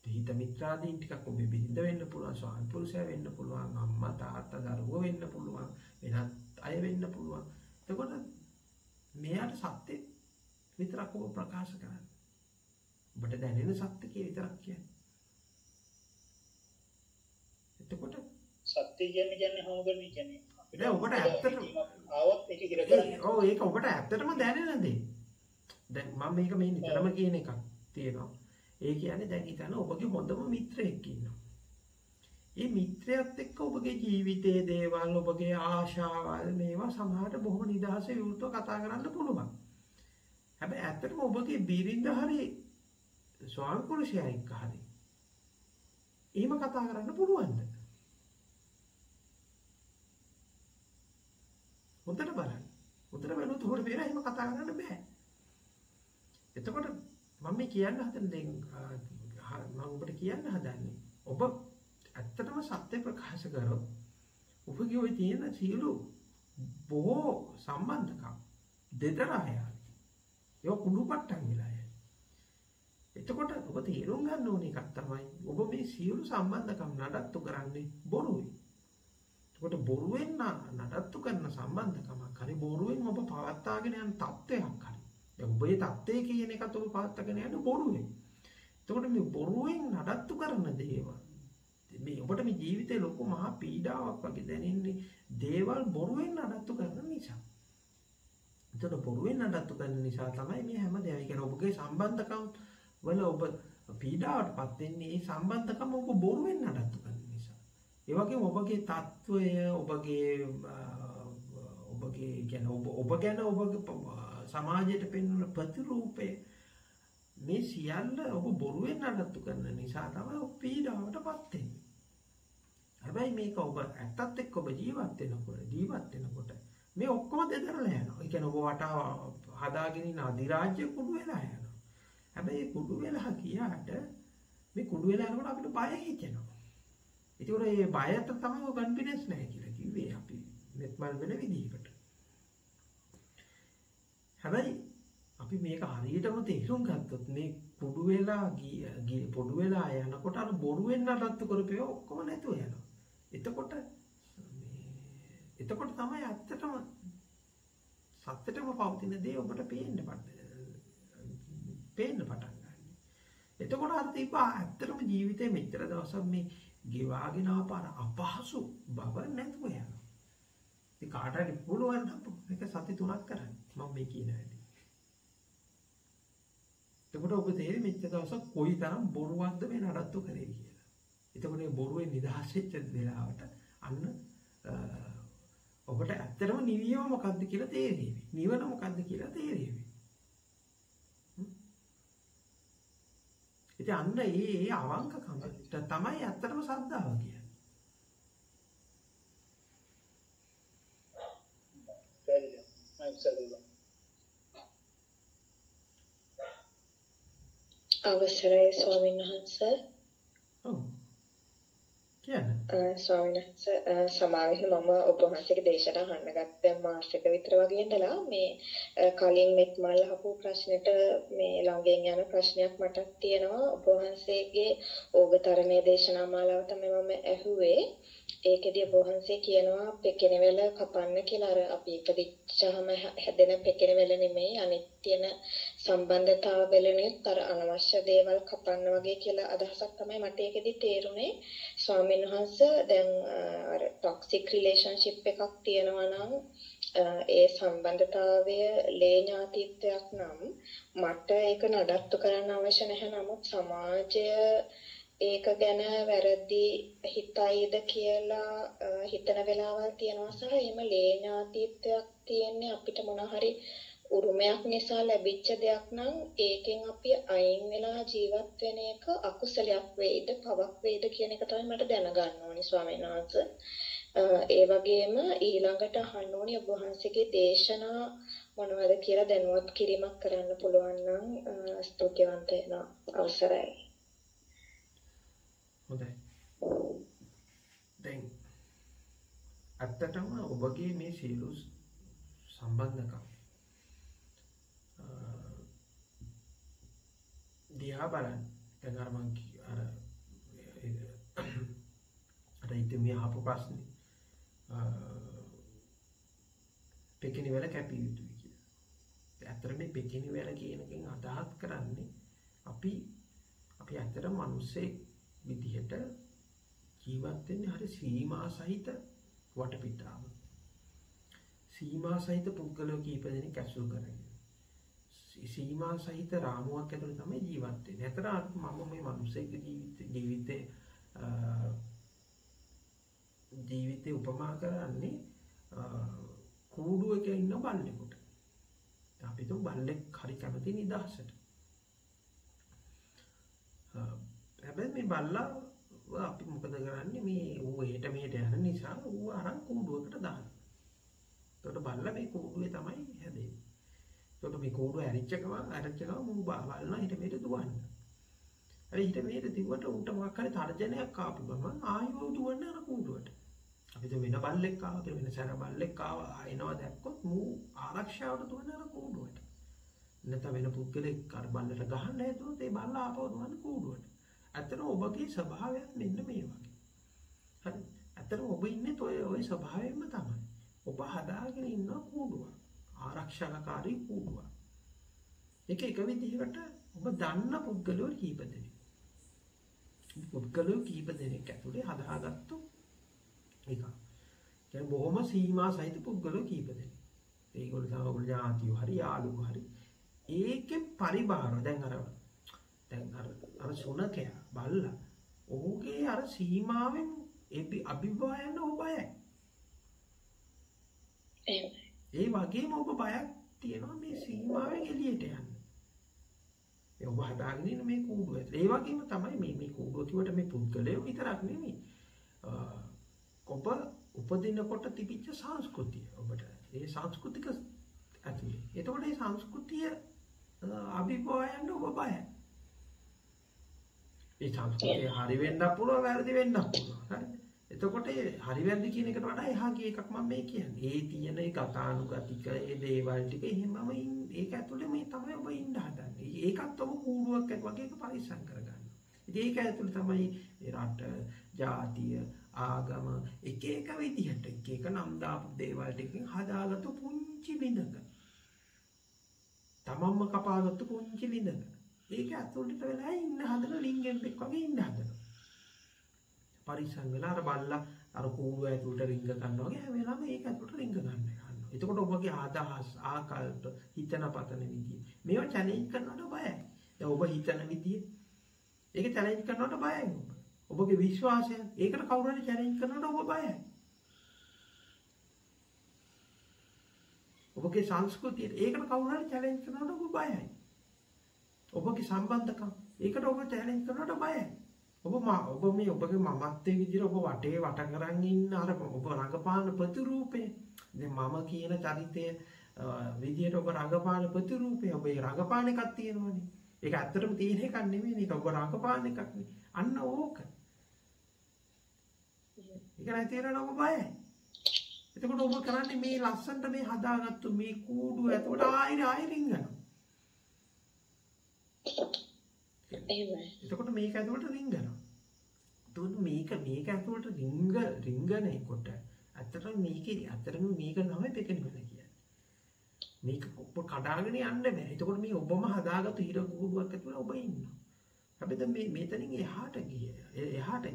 හිත මිත්‍රාදීන් ටිකක් ඔබේ බිරිඳ වෙන්න පුළුවන්, ස්වාමි පුරුෂයා වෙන්න පුළුවන්, අම්මා තාත්තා දරුවෝ වෙන්න පුළුවන්, වෙනත් අය වෙන්න පුළුවන්. එතකොට මෙයාට සත්‍ය විතරක් ඔබ ප්‍රකාශ කරන්න. ඔබට දැනෙන සත්‍ය විතරක් කියන්න. එතකොට සත්‍ය කියන්නේ හොමගන්නේ කියන්නේ අපිට ඔබට ඇත්තටම ආවත් ඒක ඉර කරන්නේ. ඔව් ඒක ඔබට ඇත්තටම දැනෙන දේ. දැන් මම මේක මේ නිතරම කියන එකක් තියෙනවා. ඒ කියන්නේ දැන් හිතන්න ඔබගේ හොඳම මිත්‍රයෙක් ඉන්නවා. ඒ මිත්‍රයාත් එක්ක ඔබගේ ජීවිතයේ දේවල් ඔබගේ ආශාවල් මේවා සමහරට බොහොම නිදහසේ විවෘතව කතා කරන්න පුළුවන්. හැබැයි ඇත්තටම ඔබගේ බිරිඳ හරි ස්වාමි පුරුෂයා එක්ක හරි එහෙම කතා කරන්න පුළුවන්ද? හොඳට බලන්න. හොඳට බලනකොට ඔබට පේනවා එහෙම කතා කරන්න බෑ. එතකොට මම මේ කියන්න හදන දේ මම ඔබට කියන්න හදන්නේ ඔබ ඇත්තටම සත්‍ය ප්‍රකාශ කරොත් ඔබගේ ওই තියෙන සියලු බොහෝ සම්බන්ධකම් දෙතරා යයි. ඒක කුඩුපට්ටම් වෙලා යයි. එතකොට ඔබ තේරුම් ගන්න ඕන එකක් තමයි ඔබ මේ සියලු සම්බන්ධකම් නඩත්තු කරන්නේ බොරුයි. එතකොට බොරුවෙන් නඩත්තු කරන සම්බන්ධකමක් හරි බොරුවෙන් ඔබ පවත්වාගෙන යන තත්ත්වයක් හරි ඔබේ தත්ත්වය කියන එකත් ඔබ පාත්තගෙන යන බොරුවෙන්. එතකොට මේ බොරුවෙන් නඩත්තු කරන දේවල් මේ ඔබට මේ ජීවිතේ ලොකු මහා පීඩාවක් වගේ දැනෙන්නේ දේවල් බොරුවෙන් නඩත්තු කරන නිසා. එතකොට බොරුවෙන් නඩත්තු කරන නිසා තමයි මේ හැම දෙයක්ම කියන්නේ ඔබගේ සම්බන්ධකම් වල ඔබ පීඩාවටපත් වෙන්නේ මේ සම්බන්ධකම ඔබ බොරුවෙන් නඩත්තු කරන නිසා. ඒ වගේම ඔබගේ තත්වය ඔබගේ කියන්නේ ඔබ ගැන ඔබගේ සමාජයට පෙන්වන ප්‍රතිරූපය මේ සියල්ල ඔබ බොරුවෙන් නඩත්තු කරන නිසා තමයි ඔබ පීඩාවටපත් වෙන්නේ. හැබැයි මේක ඔබ ඇත්තත් එක්ක ඔබ ජීවත් වෙනකොට මේ ඔක්කොම දෙදරලා යනවා. ඒ කියන්නේ ඔබ වටා හදාගෙන ඉන්න අධිරාජ්‍ය කුඩු වෙලා යනවා. හැබැයි කුඩු වෙලා ගියාට මේ කුඩු වෙලා යනකොට අපිට බය හිතෙනවා. ඒකෝර මේ බයට තමයි ඔය කන්ෆිඩන්ස් නැහැ කියලා කිව්වේ අපි මෙත්මල් වෙන විදිහකට. හැබැයි අපි මේක හරියටම තේරුම් ගත්තොත් මේ කුඩු වෙලා පොඩු වෙලා යනකොට අර බොරුවෙන් නඩත්තු කරපේව ඔක්කොම නැතුව යනවා. එතකොට තමයි ඇත්තටම සත්‍යටම පවතින දේ ඔබට පේන්න පටන් ගන්න. එතකොට අර තිබා ඇත්තටම ජීවිතේ මෙච්චර දවසක් මේ ගෙවාගෙන ආපාර අපහසු බව නැතුව යනවා. ඉතින් කාට හරි පුළුවන් නම් මේක සති 3ක් කරන්න. මම මේ කියන හැටි. එතකොට ඔබ තේරෙන්නේ මෙච්චර දවසක් කොයිතරම් බොරුවක්ද මේ නඩත්තු කරේ කියලා. එතකොට මේ බොරුවේ නිදහස් වෙච්ච වෙලාවට අන්න ඔබට ඇත්තටම නිවීම මොකක්ද කියලා තේරෙවි. නිවන මොකක්ද කියලා තේරෙවි. ඉතින් අන්න ඒ අවංකකමට තමයි ඇත්තටම ශ්‍රද්ධාව කියන්නේ. අවසරයි ස්වාමීන් වහන්සේ. ඔව්. කියන්නේ ස්වාමීන් වහන්සේ සමාවෙන්න මම ඔබ වහන්සේගේ දේශනා අහන්න ගත්ත මාසෙක විතර වගේ ඉඳලා මේ කලින් මෙත් මල් අහපු ප්‍රශ්නෙට මේ ළඟින් යන ප්‍රශ්නයක් මට තියෙනවා. ඔබ වහන්සේගේ ඕගතරණයේ දේශනා මාලාව තමයි මම ඇහුවේ. ඒකෙදී ඔබ වහන්සේ කියනවා පෙකෙනවල කපන්න කියලා. අර අපි ඉපදිච්චාම හැදෙන පෙකෙනවල නෙමෙයි අනිත් තියෙන සම්බන්ධතාවවලුත් අර අනවශ්‍ය දේවල් කපන්න වගේ කියලා අදහසක් තමයි මට ඒකෙදී තේරුනේ. ස්වාමීන් වහන්සේ දැන් අර ටොක්සික් රිලේෂන්ෂිප් එකක් තියෙනවා නම් ඒ සම්බන්ධතාවය ලේ ඥාතිත්වයක් නම් මට ඒක නඩත්තු කරන්න අවශ්‍ය නැහැ. නමුත් සමාජය ඒක ගැන වැරදි හිතයිද කියලා හිතන වෙලාවල් තියෙනවා සහ එහෙම ලේ ඥාතිත්වයක් තියෙන්නේ අපිට මොන හරි උරුමයක් නිසා ලැබිච්ච දෙයක් නම් ඒකෙන් අපි අයින් වෙලා ජීවත් වෙන එක අකුසලයක් වෙයිද පවක් වෙයිද කියන එක තමයි මට දැනගන්න ඕනි ස්වාමීන් වහන්සේ. ඒ වගේම ඊළඟට අහන්න ඕනි ඔබ වහන්සේගේ දේශනා මොනවද කියලා දැනුවත් කිරීමක් කරන්න පුළුවන් නම් ස්තුතිවන්ත වෙනවා. අවසරයි. හොඳයි. දැන් අත්තටම ඔබගේ මේ සියලු සම්බන්ධකම් දිහා බලන්න. දැන් අර මං අර ඉතින් ආපු ප්‍රශ්නේ පෙකිනි වල කැපිය යුතුයි කියලා. ඇත්තට මේ පෙකිනි වල කියන එකෙන් අදහස් කරන්නේ අපි ඇත්තට මිනිස්සේ විදිහට ජීවත් වෙන්නේ හරි සීමා සහිත වටපිටාව. සීමා සහිත පුද්ගලයෝ කීප දෙනෙක් ඇසුරු කරගෙන සීමා සහිත රාමුවක් ඇතුළේ තමයි ජීවත් වෙන්නේ. ඇත්තට මම මේ මිනිස්සෙගේ ජීවිතේ උපමා කරන්නේ කූඩුවක ඉන්න බල්ලෙකුට. අපි තුන් බල්ලෙක් හරි කැමති නිදහසට. හැබැයි මේ බල්ලා අපි මොකද කරන්නේ මේ ඌ එහෙට මෙහෙට යන නිසා ඌ අරන් කූඩුවකට දානවා. එතකොට බල්ලා මේ කූඩුවේ තමයි හැදෙන්නේ. එතකොට මේ කූඩුව ඇරිච්ච ගමන් ඌ බලනවා හිට මෙහෙට දුවන්න. අර හිට මෙහෙට දිව්වට ඌට මොකක් හරි තර්ජනයක් ආපු ගමන් ආයෙ දුවන්න අර කූඩුවට. අපිට වෙන බල්ලෙක් ආවා වෙන සැර බල්ලෙක් ආවා එනවා දැක්කොත් ඌ ආරක්ෂාවට දුවන අර කූඩුවට. නැත්නම් වෙන පුද්ගලෙක් අර බල්ලට ගහන්න හැදුවොත් ඒ බල්ලා ආපහු දුවන කූඩුවට. ඇත්තටම ඔබගේ ස්වභාවය මෙන්න මේ වගේ. හරි. ඇත්තටම ඔබ ඉන්නේ ඔය ස්වභාවයෙන්ම තමයි. ඔබ හදාගෙන ඉන්න කූඩුවක්. ආරක්ෂාකාරී කූඩුවක්. ඒක එක විදිහකට ඔබ දන්න පුද්ගලයෝ කීප දෙනෙක්. පුද්ගලයෝ කීප දෙනෙක් ඇතුලේ හදාගත්තු එක. කියන්නේ බොහොම සීමා සහිත පුද්ගලයෝ කීප දෙනෙක්. ඒගොල්ලෝ තමයි ඔයගොල්ලෝ ඥාතියෝ හරි යාළුවෝ හරි. ඒකේ පරිබාර දැන් අර අර සුනකයා බල්ලා ඔහුගේ අර සීමාවෙන් අභිභවයන් ඔහු බයයි. ඒ වගේම ඔබ බයක් තියෙනවා මේ සීමාවෙන් එළියට යන්න. ඒ ඔබ හදාගෙන ඉන්න මේ කූඩුව ඇතුළේ. ඒ වගේම තමයි මේ කූඩුව කිව්වට මේ පුද්ගලයෝ විතරක් නෙමෙයි. ඔබ උපදිනකොට තිබිච්ච සංස්කෘතිය ඔබට ඒ සංස්කෘතික ඇතුළේ. එතකොට මේ සංස්කෘතිය අභිභවයන් ඔබ බයයි. ඒ සංස්කෘතිය හරි වෙන්නත් පුළුවන් වැරදි වෙන්නත් පුළුවන්. හරිද? එතකොට හරි වැරදි කියන එකට වඩා එහා ගිය එකක් මම මේ කියන්නේ. ඒ තියෙන ඒ ගතානුගතික ඒ දේවල් ටික එහෙමම ඒක ඇතුලේ මේ තමයි ඔබ ඉන්න හදන්නේ. ඒකත් ඔබ කූඩුවක් වගේ එක පරිස්සම් කරගන්න. ඉතින් ඒක ඇතුලේ තමයි මේ රට, ජාතිය, ආගම එක එක විදිහට එක එක නම් දාපු දේවල් ටිකකින් හදාගත්තු පුංචි බිඳක. තමන්ම කපාගත්තු පුංචි බිඳක. ඒක ඇතුළට වෙලා ඉන්න හදන ලින්ගෙන් එක් වගේ ඉන්න හදනවා. පරිස්සම් වෙලා අර බල්ලා අර කූඩුව ඇතුළට රිංග ගන්නවා වගේ හැම වෙලාවෙම ඒක ඇතුළට රිංග ගන්නවා. එතකොට ඔබගේ ආදහස්, ආකල්ප, හිතන පතන විදිය මේවා චැලෙන්ජ් කරනවට බයයි. දැන් ඔබ හිතන විදිය ඒක චැලෙන්ජ් කරනවට බයයි ඔබ. ඔබගේ විශ්වාසය ඒකට කවුරු හරි චැලෙන්ජ් කරනවට ඔබ බයයි. ඔබගේ සංස්කෘතිය ඒකට කවුරු හරි චැලෙන්ජ් කරනවට ඔබ බයයි. ඔබගේ සම්බන්ධකම් ඒකට ඔබ චැලෙන්ජ් කරනවට බයයි. ඔබ මේ ඔබගේ මමත්වයේ විදිහට ඔබ වටේ වට කරන් ඉන්න අර ඔබ රඟපාන ප්‍රතිරූපේ දැන් මම කියන චරිතය විදිහට ඔබ රඟපාන ප්‍රතිරූපේ ඔබ ඒ රඟපාන එකක් තියෙනවනේ. ඒක ඇත්තටම තියෙන එකක් නෙමෙයි. ඒක ඔබ රඟපාන එකක් නේ. අන්න ඕක. ඒක නැති වෙනවා ඔබ බයයි. එතකොට ඔබ කරන්නේ මේ ලස්සනට මේ හදාගත්තු මේ කූඩුව ඇතුළට ආයෙ රිංගනවා. එතකොට මේක ඇතුළට රිංගනවා. එතකොට මේක ඇතුළට රිංගනකොට ඇත්තටම මේක තමයි පෙකෙන වෙන කියන්නේ. මේක ඔබ කඩාගෙන යන්න බෑ. එතකොට මේ ඔබම හදාගත්තු හිර කූඩුවක් ඇතුළේ ඔබ ඉන්නවා. හැබැයි දැන් මෙතනින් එහාට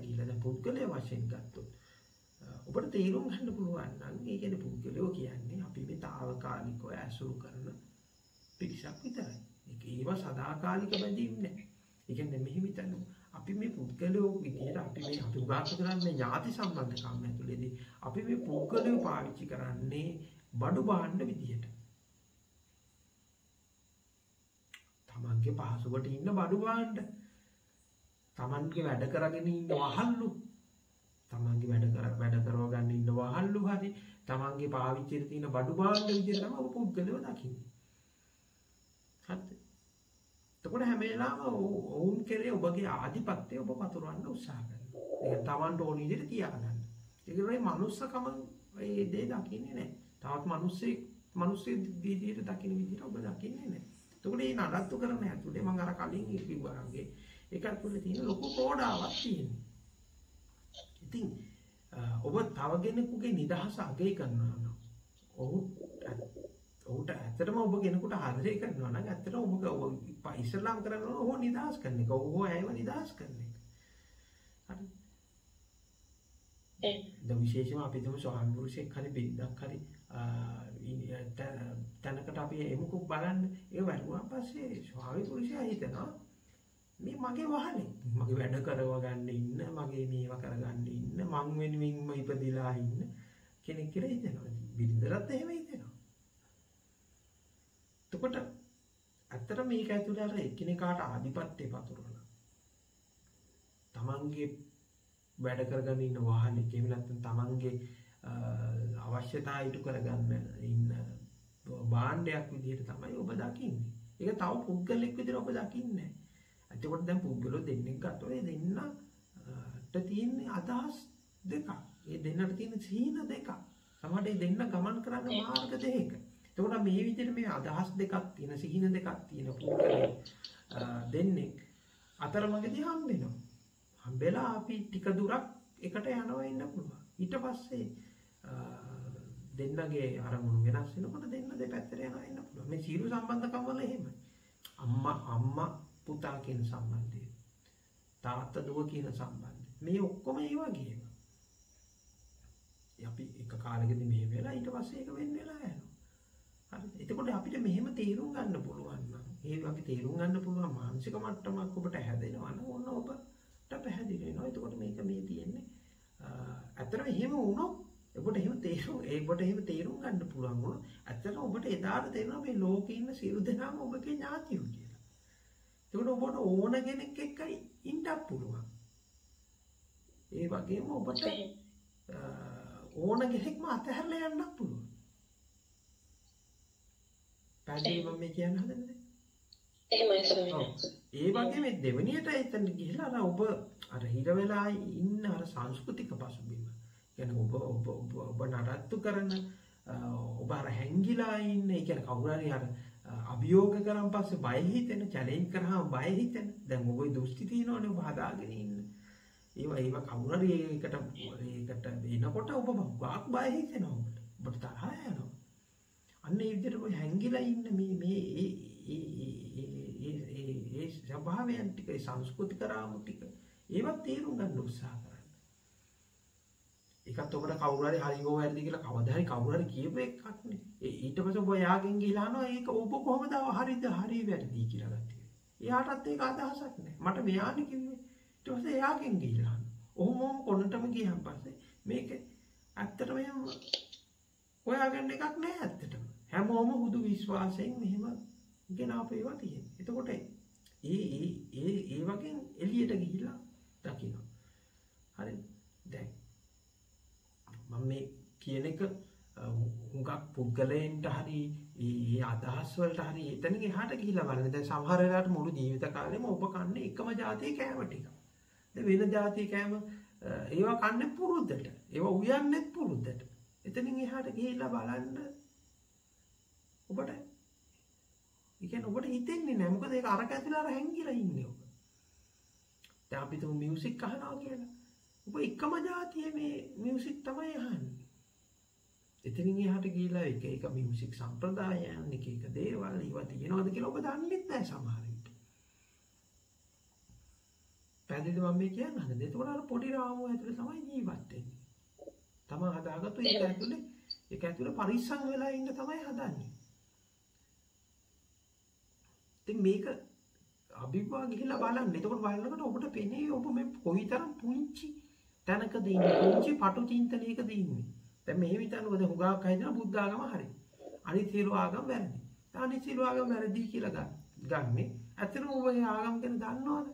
ගිහලා දැන් පුද්ගලයා වශයෙන් ගත්තොත් ඔබට තේරුම් ගන්න පුළුවන් නම් ඒ කියන්නේ පුද්ගලයෝ කියන්නේ අපි මේ తాවකාලිකව ඇසුරු කරන පිරිසක් විතරයි. ඒව සදාකාලික බැඳීම් නෑ. ඒ කියන්නේ මෙහෙම හිතන්න අපි මේ පුද්ගලයෝ විදියට අපි උගාක කරන්නේ ඥාති සම්බන්ධකම් ඇතුළේදී අපි මේ පුද්ගලයෝ පාවිච්චි කරන්නේ බඩු බාන්න විදියට. තමන්ගේ පහසුවට ඉන්න බඩු බාන්න. තමන්ගේ වැඩ කරගෙන ඉන්න වහල්ලු. තමන්ගේ වැඩ කරව ගන්න ඉන්න වහල්ලු හරි තමන්ගේ පාවිච්චියේ තියෙන බඩු බාන්න විදියට තමයි ඔබ පුද්ගලයෝ දකින්නේ. හරිද? එතකොට හැම වෙලාවම ඔවුන් කෙරේ ඔබගේ ආධිපත්‍යය ඔබ පතුරවන්න උත්සාහ කරනවා. ඒක තමන්ට ඕන විදිහට තියාගන්න. ඒක නෙවෙයි මනුස්සකම ඒ දේ දකින්නේ නැහැ. තවත් මිනිස්සෙක් විදිහට දකින්න විදිහට ඔබ දකින්නේ නැහැ. එතකොට මේ නඩත්තු කරන හැටුලේ මම අර කලින් කිව්වා වගේ ඒක ඇතුලේ තියෙන ලොකු ප්‍රෝඩාවක් තියෙනවා. ඉතින් ඔබ තව කෙනෙකුගේ නිදහස අගය කරනවා නම් ඔහුට ඇත්තටම ඔබ කෙනෙකුට ආදරය කරනවා නම් ඇත්තටම ඔබ ඉස්ලාම් කරනවා ඔහු නිදහස් කරන එක. ඔහු ඇයව නිදහස් කරන එක. හරි. දැන් විශේෂයෙන්ම අපි තුමු ස්වාමි පුරුෂයෙක් හරි බින්දක් හරි තැනකට අපි එමුකෝ බලන්න ඒ වැළුවාන් පස්සේ ස්වාමි පුරුෂයා හිතනවා මේ මගේ වහනේ මගේ වැඩ කරව ගන්න ඉන්න මගේ මේවා කරගන්න ඉන්න මං වෙනුවෙන්ම ඉපදිලා ඉන්න කෙනෙක් කියලා හිතනවා. බින්දරත් එහෙම හිතනවා. එතකොට ඇත්තට මේක ඇතුලේ අර එකිනෙකාට ආධිපත්‍ය පතුරවන තමන්ගේ වැඩ කරගෙන ඉන්න වාහනේ එහෙම නැත්නම් තමන්ගේ අවශ්‍යතා ඉටු කරගන්න ඉන්න භාණ්ඩයක් විදිහට තමයි ඔබ දකින්නේ. ඒක තව පුද්ගලෙක් විදිහට ඔබ දකින්නේ නැහැ. එතකොට දැන් පුද්ගලෝ දෙන්නෙක් ගත්තොත් ඒ දෙන්නට තියෙන අදහස් දෙකක්. ඒ දෙන්නට තියෙන සීන දෙකක්. සමහරවිට ඒ දෙන්න ගමන් කරන මාර්ග දෙකක්. එතකොට මේ විදිහට මේ අදහස් දෙකක් තියෙන සිහින දෙකක් තියෙන පුද්ගලයන් දෙන්නේ අතරමඟදී හම්බෙනවා. හම්බෙලා අපි ටික දුරක් එකට යනවා ඉන්න පුළුවන්. ඊට පස්සේ දෙන්නගේ අරමුණු වෙනස් වෙනකොට දෙන්න දෙපැත්තට යනවා ඉන්න පුළුවන්. මේ සියලු සම්බන්ධකම් වල එහෙමයි. අම්මා පුතා කියන සම්බන්ධය. තාත්තා දුව කියන සම්බන්ධය. මේ ඔක්කොම ඒ වගේම. අපි එක කාලෙකදී මෙහෙම වෙලා ඊට පස්සේ ඒක වෙන්න වෙලා යනවා. හරිද? එතකොට අපිට මෙහෙම තීරුම් ගන්න පුළුවන් නම් ඒ වගේ තේරුම් ගන්න පුළුවන් මානසික මට්ටමක් ඔබට හැදෙනවා නම් ඔන්න ඔබට පැහැදිලි වෙනවා. එතකොට මේක මේ තියෙන්නේ ඇත්තටම එහෙම වුණොත් ඔබට එහෙම තේරුම් ගන්න පුළුවන් වුණොත් ඇත්තටම ඔබට එදාට තේරෙනවා මේ ලෝකේ ඉන්න සියලු දෙනාම ඔබගේ ඥාතියෝ කියලා. එතකොට ඔබට ඕන කෙනෙක් එක්කයි ඉන්නත් පුළුවන්. ඒ වගේම ඔබට ඕන කෙනෙක්ම අතහැරලා යන්නත් පුළුවන්. පැහැදිලි මම මේ කියන්න හදන්නේ. එහෙමයි ස්වාමීනි. ඒ වගේ මේ දෙවෙනියට එතන ගිහිලා අර ඔබ අර හිර වෙලා ඉන්න අර සංස්කෘතික පසුබිම. කියන්නේ ඔබ නඩත්තු කරන ඔබ අර හැංගිලා ඉන්න, ඒ කියන්නේ කවුරු හරි අර අභියෝග කරන් පස්සේ බය හිතෙන, චැලෙන්ජ් කරාම බය හිතෙන. දැන් ඔබේ දෘෂ්ටි තියෙනවනේ ඔබ හදාගෙන ඉන්න. ඒවා කවුරු හරි ඒකට වෙනකොට ඔබ වාක් බය හිතෙනවා ඔබට. ඔබට තරහ යනවා. අන්න ඒ විදිහට ඔය හැංගිලා ඉන්න මේ ස්වභාවයන් ටික, ඒ සංස්කෘතික රාමු ටික ඒවත් තේරුම් ගන්න උත්සාහ කරන්න. ඒකත් ඔබට කවුරු හරි හරි හෝ වැරදි කියලා කවුරු හරි කියපු එකක් නේ. ඊට පස්සේ ඔබ යාගෙන් ගිහලා අහනවා ඒක ඔබ කොහොමද හරිද හරි වැරදි කියලා ගත්තේ. එයාටත් ඒක අදහසක් නැහැ. මට මෙයානේ කිව්වේ. ඊට පස්සේ එයාගෙන් ගිහලා අහනවා. ඔහොම කොනටම ගියන් පස්සේ මේක ඇත්තටම එහෙම හොයාගන්න එකක් නෑ ඇත්තටම. හැමෝම හුදු විශ්වාසයෙන් මෙහෙම ගෙනාපු ඒවා තියෙනවා. එතකොට ඒ වගේ එළියට ගිහිලා දකින්න. හරිද? දැන් මම මේ කියන එක හුඟක් පුද්ගලයන්ට හරි ඒ අදහස් වලට හරි එතනින් එහාට ගිහිලා බලන්න. දැන් සමහර වෙලාවට මුළු ජීවිත කාලෙම ඔබ කන්නේ එකම જાතියේ කෑම ටික. දැන් වෙන જાතියේ කෑම ඒවා කන්නේ පුරුද්දට. ඒවා උයන්නේ පුරුද්දට. එතනින් එහාට ගිහිල්ලා බලන්න ඔබට ඒ කියන්නේ ඔබට හිතෙන්නේ නැහැ. මොකද ඒක අර කැතිලා අර හැංගිලා ඉන්නේ ඔබ. දැන් අපි තුමු මියුසික් අහනවා කියලා. ඔබ එකම જાතියේ මේ මියුසික් තමයි අහන්නේ. එතනින් එහාට ගිහිල්ලා එක මියුසික් සම්ප්‍රදායයන් එක දේවල් ඒවා තියෙනවද කියලා ඔබ දන්නේ නැහැ සමහර විට. පැහැදිලිද මම මේ කියන්නේ නැද්ද? ඒකවල අර පොඩි රාමුව ඇතුලේ තමයි ජීවත් වෙන්නේ. තමන් හදාගත්තු ඒක ඇතුලේ පරිස්සම් වෙලා ඉන්න තමයි හදන්නේ. ඉතින් මේක අභිභවා ගිහිල්ලා බලන්න. එතකොට බලනකොට ඔබට පෙනේ ඔබ මේ කොයිතරම් පුංචි තැනකද ඉන්නේ. පුංචි පටු චින්තනයකද ඉන්නේ. දැන් මෙහෙම හිතන්නකො දැන් හුඟක් හිතන බුද්ධ ආගම හරි. අනිත් සියලු ආගම් වැරදි. අනිත් සියලු ආගම් වැරදි කියලා ගන්නෙ. ඇත්තටම ඔබ ඒ ආගම් ගැන දන්නවද?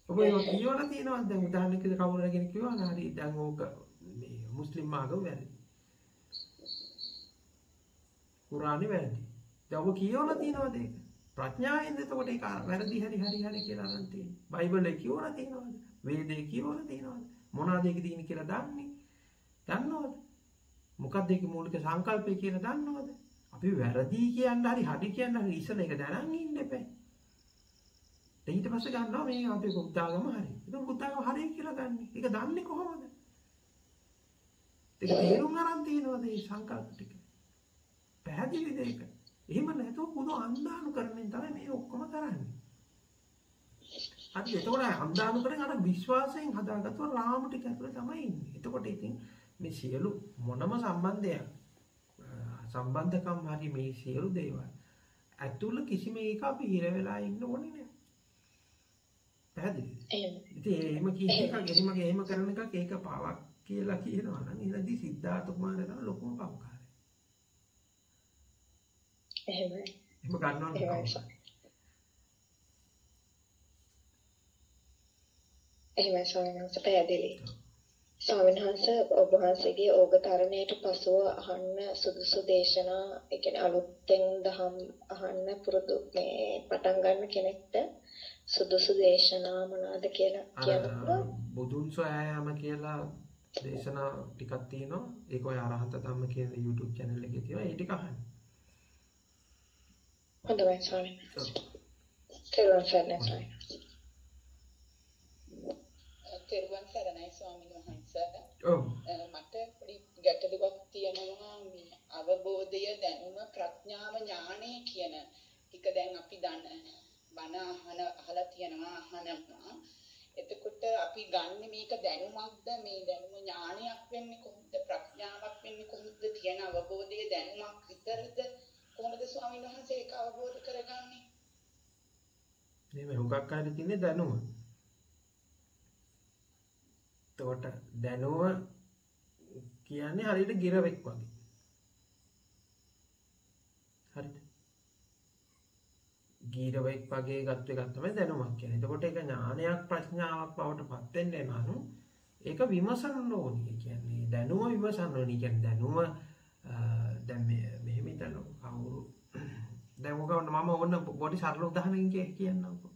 ඔබ ඒක කියවලා තියෙනවද? දැන් උදාහරණයකට කවුරු හරි කෙනෙක් කිව්වා හරි දැන් ඕක මේ මුස්ලිම් ආගම වැරදි. කුරානේ වැරදි. දැන් ඔබ කියවලා තියෙනවද ඒක? ප්‍රඥාවෙන්ද එතකොට ඒක වැරදි හරි කියලා අරන් තියෙන්නේ. බයිබලයේ කියවලා තියෙනවද? වේදේ කියවලා තියෙනවද? මොනවාද ඒක තියෙන්නේ කියලා දන්නේ? දන්නවද? මොකක්ද ඒකේ මූලික සංකල්පය කියලා දන්නවද? අපි වැරදි කියන්න හරි කියන්න හරි ඉස්සෙල්ලා ඒක දැනන් ඉන්න එපා. ඊට පස්සේ ගන්නවා මේ අපේ බුද්ධාගම හරි. ඒක බුද්ධාගම හරි කියලා ගන්න. ඒක දන්නේ කොහොමද? ඒක තේරුම් අරන් තියෙනවද මේ සංකල්ප ටික? පැහැදිලිද ඒක? එහෙම නැතුව පොදු අන්දානුකරණයෙන් තමයි මේ ඔක්කොම කරන්නේ. අද එතකොට අන්දානුකරණය අර විශ්වාසයෙන් හදාගත්ත රාමු ටික ඇතුලේ තමයි ඉන්නේ. එතකොට ඉතින් මේ සියලු මොනම සම්බන්ධකම් හරි මේ සියලු දේවල් ඇතුළ කිසිම එකක අපි හිර වෙලා ඉන්න ඕනේ නෑ. පැහැදිලිද? ඉතින් එහෙම කියන එක එහෙම කරන එකක් ඒක පාවක් කියලා කියනවා නම් එනදී සිද්ධාර්ථ කුමාරයා තමයි ලොකුම පව්කාරය. එහෙමයි. එහෙම ගන්නවද? එහෙමයි ස්වාමීන් වහන්සේ පැහැදිලි. ස්වාමීන් වහන්සේ ඔබ වහන්සේගේ ඕගතරණයට පසුව අහන්න සුදුසු දේශනා, ඒ කියන්නේ අලුතෙන් දහම් අහන්න පුරුදු මේ පටන් ගන්න කෙනෙක්ට සුදුසු දේශනා මොනවාද කියලා කියන්න. බුදුන් සොයායාම කියලා දේශනා ටිකක් තියෙනවා. ඒක ඔය අරහත ධම්ම කියන YouTube channel එකේ තියෙනවා. ඒ ටික අහන්න. හොඳයි ස්වාමීන් වහන්සේ. තෙරුවන් සරණයි ස්වාමීන් වහන්සේ. තෙරුවන් සරණයි ස්වාමීන් වහන්සේ. ඔව්. මට පොඩි ගැටලුවක් තියෙනවා මේ අවබෝධය දැනුම ප්‍රඥාව ඥානය කියන ටික දැන් අපි බණ අහලා තියෙනවා අහනවා. එතකොට අපි ගන්න මේක දැනුමක්ද මේ දැනුම ඥානයක් වෙන්නේ කොහොමද ප්‍රඥාවක් වෙන්නේ කොහොමද කියන අවබෝධය දැනුමක් විතරද කොහොමද ස්වාමීන් වහන්සේ ඒක අවබෝධ කරගන්නේ? මේ හුඟක් අය තියෙන්නේ දැනුම. එතකොට දැනුම කියන්නේ හරියට ගිරවෙක් වගේ. හරිද? ගිරවෙක් වගේ ගත්ත එකක් තමයි දැනුමක් කියන්නේ. එතකොට ඒක ඥානයක් ප්‍රඥාවක් බවට පත් වෙන්නේ නම් ඒක විමසන්න ඕනේ. කියන්නේ දැනුම විමසන්න ඕනේ. කියන්නේ දැනුම දැන් මෙහෙම හිතන්න කවුරු දැන් මොකද මම ඕන පොඩි සරල උදාහරණයක් කියන්නම්කෝ.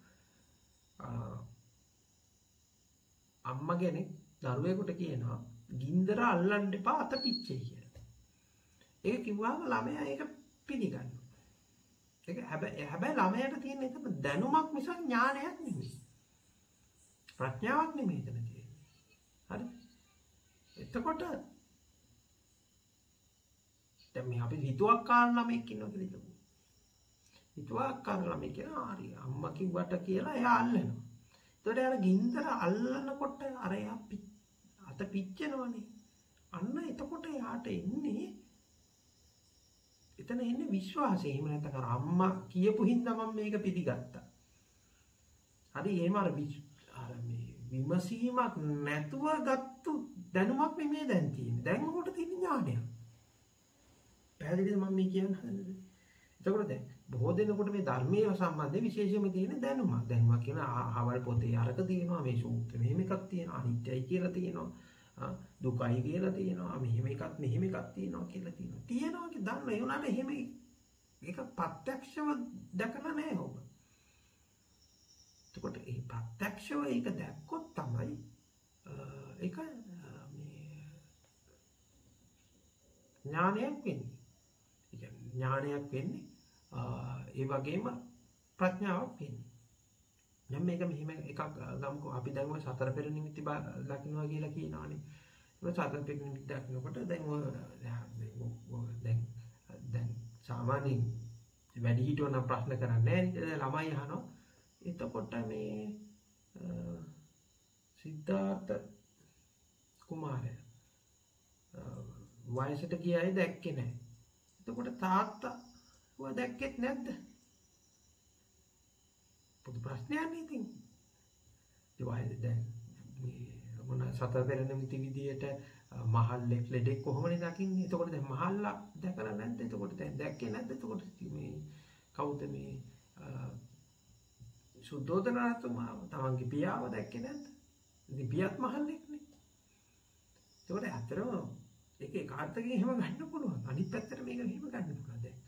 අම්මා කෙනෙක් දරුවෙකුට කියනවා ගින්දර අල්ලන්න එපා අත පිච්චෙයි කියලා. ඒක කිව්වම ළමයා ඒක පිළිගන්නවා. ඒක හැබැයි ළමයාට තියෙන එක දැනුමක් මිසක් ඥානයක් නෙමෙයි. ප්‍රඥාවක් නෙමෙයි එතන තියෙන්නේ. හරි? එතකොට දැන් මේ අපි හිතුවක්කාර ළමෙක් ඉන්නවා කියලා හිතමු. හිතුවක්කාර ළමෙක් කියලා හරි අම්මා කිව්වට කියලා එයා අල්ලනවා. එතකොට අර ගින්දර අල්ලනකොට අර එයා අත පිච්චෙනවනේ. අන්න එතකොට එයාට එන්නේ එතන එන්නේ විශ්වාසය. එහෙම නැත්නම් අම්මා කියපු හින්දා මම මේක පිළිගත්තා. හරි එහෙම අර මේ විමසීමක් නැතුව ගත්තු දැනුමක් නෙමෙයි දැන් තියෙන්නේ. දැන් උකට තියෙන ඥානයක්. පැහැදිලිද මම මේ කියන්නේ? එතකොට දැන් බොහෝ දෙනෙකුට මේ ධර්මයේ සම්බන්ධයෙන් විශේෂයෙන්ම තියෙන දැනුමක්. දැනුමක් කියන ආවල් පොතේ අරක තියෙනවා, මේ සූත්‍ර මෙහෙම එකක් තියෙනවා, අනිත්‍යයි කියලා තියෙනවා, දුකයි කියලා තියෙනවා, මෙහෙම එකක් තියෙනවා කියලා තියෙනවා. තියෙනවා කියලා දන්න ඒ උනාට එහෙම ඒක ප්‍රත්‍යක්ෂව දැකලා නැහැ ඔබ. එතකොට මේ ප්‍රත්‍යක්ෂව ඒක දැක්කොත් තමයි ඒක මේ ඥානයක් වෙන්නේ. ඥානයක් වෙන්නේ ඒ වගේම ප්‍රඥාවක් වෙන්නේ. දැන් මේක මෙහිම එකක් ගමුකෝ අපි දැන් ඔය සතර පෙර නිමිති දකින්නවා කියලා කියනවානේ. ඒ සතර පෙර නිමිති දකින්නකොට දැන් සාමාන්‍යයෙන් වැඩි හිටියෝ නම් ප්‍රශ්න කරන්නේ නැහැ. ළමයි අහනවා. එතකොට මේ සිද්ධාර්ථ කුමාරයා වයසට ගියයි දැක්කේ නැහැ. එතකොට තාත්තා ඔය දැක්කෙත් නැද්ද? පොදු ප්‍රශ්නයක් නේ ඉතින්. ඒ දැන් මේ මොන සතර පෙර නිමිති විදියට මහල්ලෙක් ලෙඩෙක් කොහොමද දකින්නේ? එතකොට දැන් මහල්ලා දැකලා නැද්ද? එතකොට දැන් දැක්කේ නැද්ද? එතකොට මේ කවුද මේ සුද්ධෝදන රහතුමා තමන්ගේ පියාව දැක්කේ නැද්ද? ඉතින් පියාත් මහල්ලෙක්නේ. එතකොට ඇත්තටම ඒක ඒකාර්ථකයෙන් එහෙම ගන්න පුළුවන්. අනිත් පැත්තට මේක එහෙම ගන්න පුළුවන්. දැන්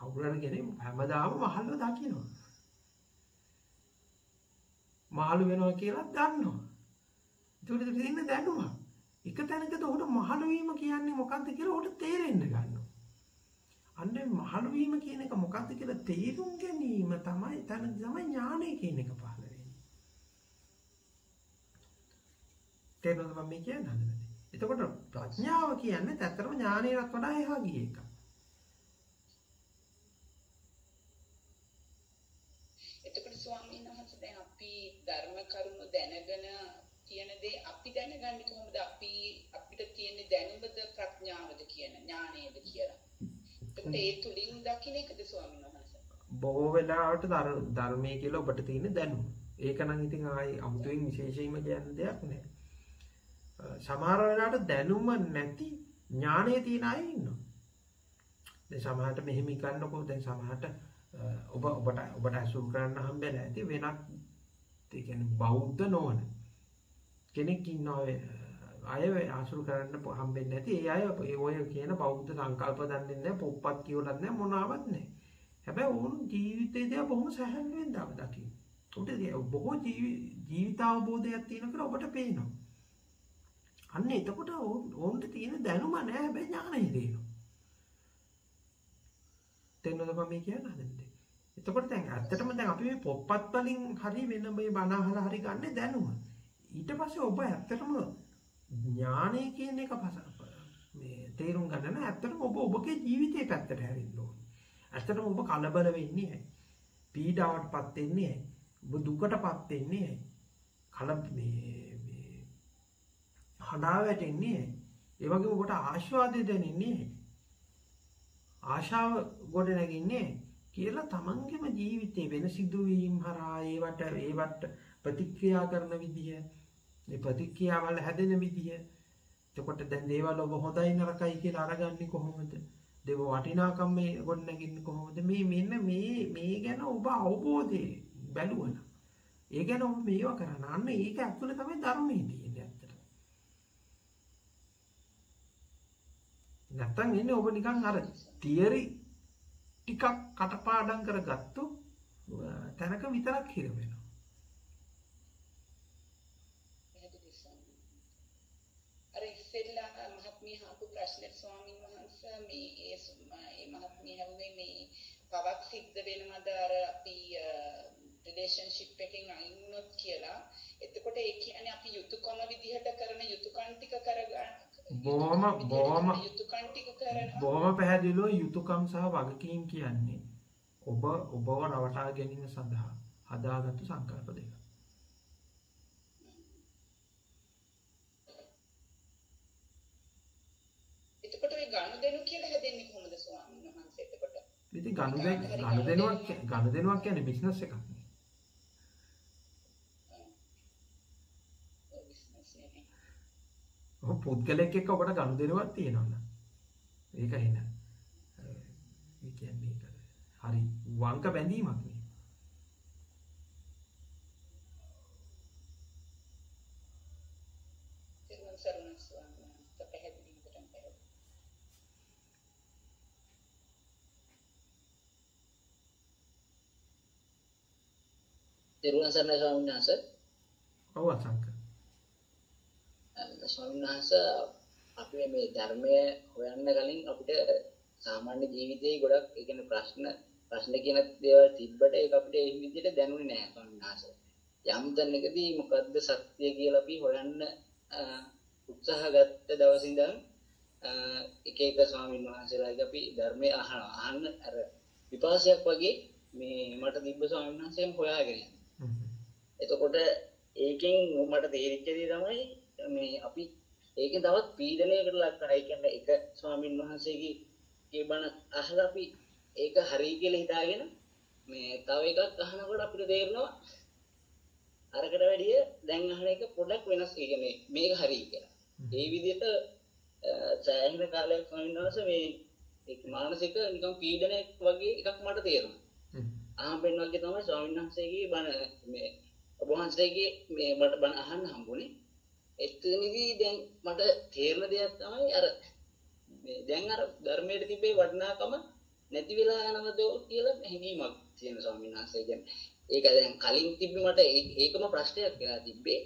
කවුරු හරි කෙනෙක් හැමදාම මහල්ව දකිනවා. මහලු වෙනවා කියලා දන්නවා. ඒකට තියෙන දැනුම. එක තැනකද උඩ මහලු වීම කියන්නේ මොකක්ද කියලා උඩ තේරෙන්න ගන්නවා. අන්න මහලු වීම කියන එක මොකක්ද කියලා තේරුම් ගැනීම තමයි ඥානය කියන එක පහළ වෙන්නේ. තේරුණාද මම මේ කියන්නේ? එතකොට ප්‍රඥාව කියන්නේ ඇත්තටම ඥානයකට වඩා එහා ගිය එකක්. එතකොට ස්වාමීන් වහන්සේ දැන් අපි ධර්ම කරුණු දැනගෙන කියන දේ අපි දැනගන්නේ කොහොමද? අපිට තියෙන දැනුමද ප්‍රඥාවද කියන ඥානයද කියලා. එතකොට ඒ තුලින් දකින්න එකද ස්වාමීන් වහන්සේ? බොහෝ වෙලාවට ධර්මයේ කියලා ඔබට තියෙන දැනුම. ඒක නම් ඉතින් ආයි අමුතුවෙන් විශේෂයෙන්ම කියන්න දෙයක් නැහැ. සමහර වෙලාවට දැනුම නැති ඥානය තියෙන අය ඉන්නවා. දැන් සමහරට මෙහෙම ගන්නකො දැන් සමහරට ඔබට අසුරු කරන්න හම්බෙලා ඇති වෙනත් ඒ කියන්නේ බෞද්ධ නොවන කෙනෙක් ඉන්නවා අය අසුරු කරන්න හම්බෙන්නේ නැති ඒ අය ඔය කියන බෞද්ධ සංකල්ප දන්නේ නැහැ පොත්පත් කියවලත් නැහැ මොනවත් නැහැ. හැබැයි ඕන ජීවිතේදී බොහොම සැහැල්ලුවෙන් දකින්න. උන්ට බොහෝ ජීවිතාවබෝධයක් තියෙන කියලා ඔබට පේනවා. අන්න එතකොට ඕන්ට තියෙන දැනුම නැහැ හැබැයි ඥානය තියෙනවා. තේරෙනවද මම කියන්නේ හදන්නේ? එතකොට දැන් ඇත්තටම දැන් අපි මේ පොත්පත් වලින් හරි වෙන මේ බණ අහලා හරි ගන්න දැනුම. ඊට පස්සේ ඔබ ඇත්තටම ඥානය කියන එක මේ තේරුම් ගන්න නම් ඇත්තටම ඔබගේ ජීවිතේ පැත්තට හැරෙන්න ඕනේ. ඇත්තටම ඔබ කලබල වෙන්නේ නැහැ. පීඩාවටපත් වෙන්නේ නැහැ. ඔබ දුකටපත් වෙන්නේ නැහැ. හඬා වැටෙන්නේ නැහැ. ඒ වගේම ඔබට ආශාදේ දැනෙන්නේ නැහැ. ආශාව ගොඩ නැගින්නේ කියලා තමන්ගේම ජීවිතේ වෙන සිදුවීම් හරහා ඒවට ප්‍රතික්‍රියා කරන විදිය, මේ ප්‍රතික්‍රියාවල් හැදෙන විදිය. එතකොට දැන් දේවල් ඔබ හොඳයි නරකයි කියලා අරගන්නේ කොහොමද? දේව වටිනාකම් මේ ගොඩ නැගින්නේ කොහොමද? මෙන්න මේ ගැන ඔබ අවබෝධය බැලුවනම් ඒ ගැන ඔබ මේවා කරන්න. අන්න ඒක ඇතුළේ තමයි ධර්මයේ තියෙන්නේ ඇත්තට. නැත්තම් එන්නේ ඔබ නිකන් අර තියරි ටිකක් කටපාඩම් කරගත්තු තැනක විතරක් හිර වෙනවා. අර ඉස්සෙල්ලා මහත්මිය අහපු ප්‍රශ්නේ ස්වාමීන් වහන්සේ මේ මහත්මිය හැවුවේ මේ පවක් සිද්ධ වෙනවද අර අපි රිලේෂන්ෂිප් එකෙන් අයින් වුණොත් කියලා. එතකොට ඒ කියන්නේ අපි යුතුයකම විදිහට කරන යුතුයකම් ටික කරගන්න. බොහොම පැහැදිලිව යුතුයකම් සහ වගකීම් කියන්නේ ඔබව රවටා ගැනීම සඳහා හදාගත්තු සංකල්ප දෙක. එතකොට මේ ගනුදෙනු කියලා හැදෙන්නේ කොහොමද ස්වාමීන් වහන්සේ? එතකොට ඉතින් ගනුදෙනුවක් කියන්නේ බිස්නස් එකක් නේ. ඔය පුද්ගලෙක් එක්ක ඔබට ගනුදෙනුවක් තියෙනවා. ඒක එන. ඒ කියන්නේ හරි වංක බැඳීමක් නේ. දෙරුවන් සරණයි ස්වාමීන් වහන්සේ. ඔව් අසංක. ස්වාමීන් වහන්සේ අපි මේ ධර්මය හොයන්න කලින් අපිට සාමාන්‍ය ජීවිතේ ගොඩක් ඒ කියන්නේ ප්‍රශ්න කියන දේවල් තිබ්බට ඒක අපිට ඒ විදිහට දැනුනේ නැහැ ස්වාමීන් වහන්සේ. යම් තැනකදී මොකද්ද සත්‍ය කියලා අපි හොයන්න උත්සාහ ගත්ත දවස් ඉඳන් එක ස්වාමීන් වහන්සේලාගේ අපි ධර්මය අහන්න අර විපාසයක් වගේ මේ මට තිබ්බ ස්වාමීන් වහන්සේම හොයාගෙන යනවා. එතකොට ඒකෙන් මට තේරිච්ච දේ තමයි මේ අපි ඒකෙන් තවත් පීඩනයකට ලක් කරා. ඒ කියන්නේ එක ස්වාමීන් වහන්සේගේ ඒ බණ අහලා අපි ඒක හරි කියලා හිතාගෙන මේ තව එකක් අහනකොට අපිට තේරෙනවා අරකට වැඩිය දැන් අහන එක පොඩ්ඩක් වෙනස්. ඒ කියන්නේ මේක හරි කියලා. ඒ විදිහට සෑහෙන කාලයක් ස්වාමීන් වහන්සේ මේ ඒක මානසික නිකන් පීඩනයක් වගේ එකක් මට තේරුණා. ආම්බෙන් වගේ තමයි ස්වාමීන් වහන්සේගේ බණ මේ ඔබ වහන්සේගේ මේ මට බණ අහන්න හම්බුනේ. එතනදී දැන් මට තේරෙන දෙයක් තමයි අර මේ දැන් අර ධර්මයේ තිබේ වටිනාකම නැති වෙලා යනවද කියලා හැඟීමක් තියෙන ස්වාමීන් වහන්සේ. කියන්නේ ඒක දැන් කලින් තිබ්බේ මට ඒකම ප්‍රශ්නයක් වෙලා තිබ්බේ.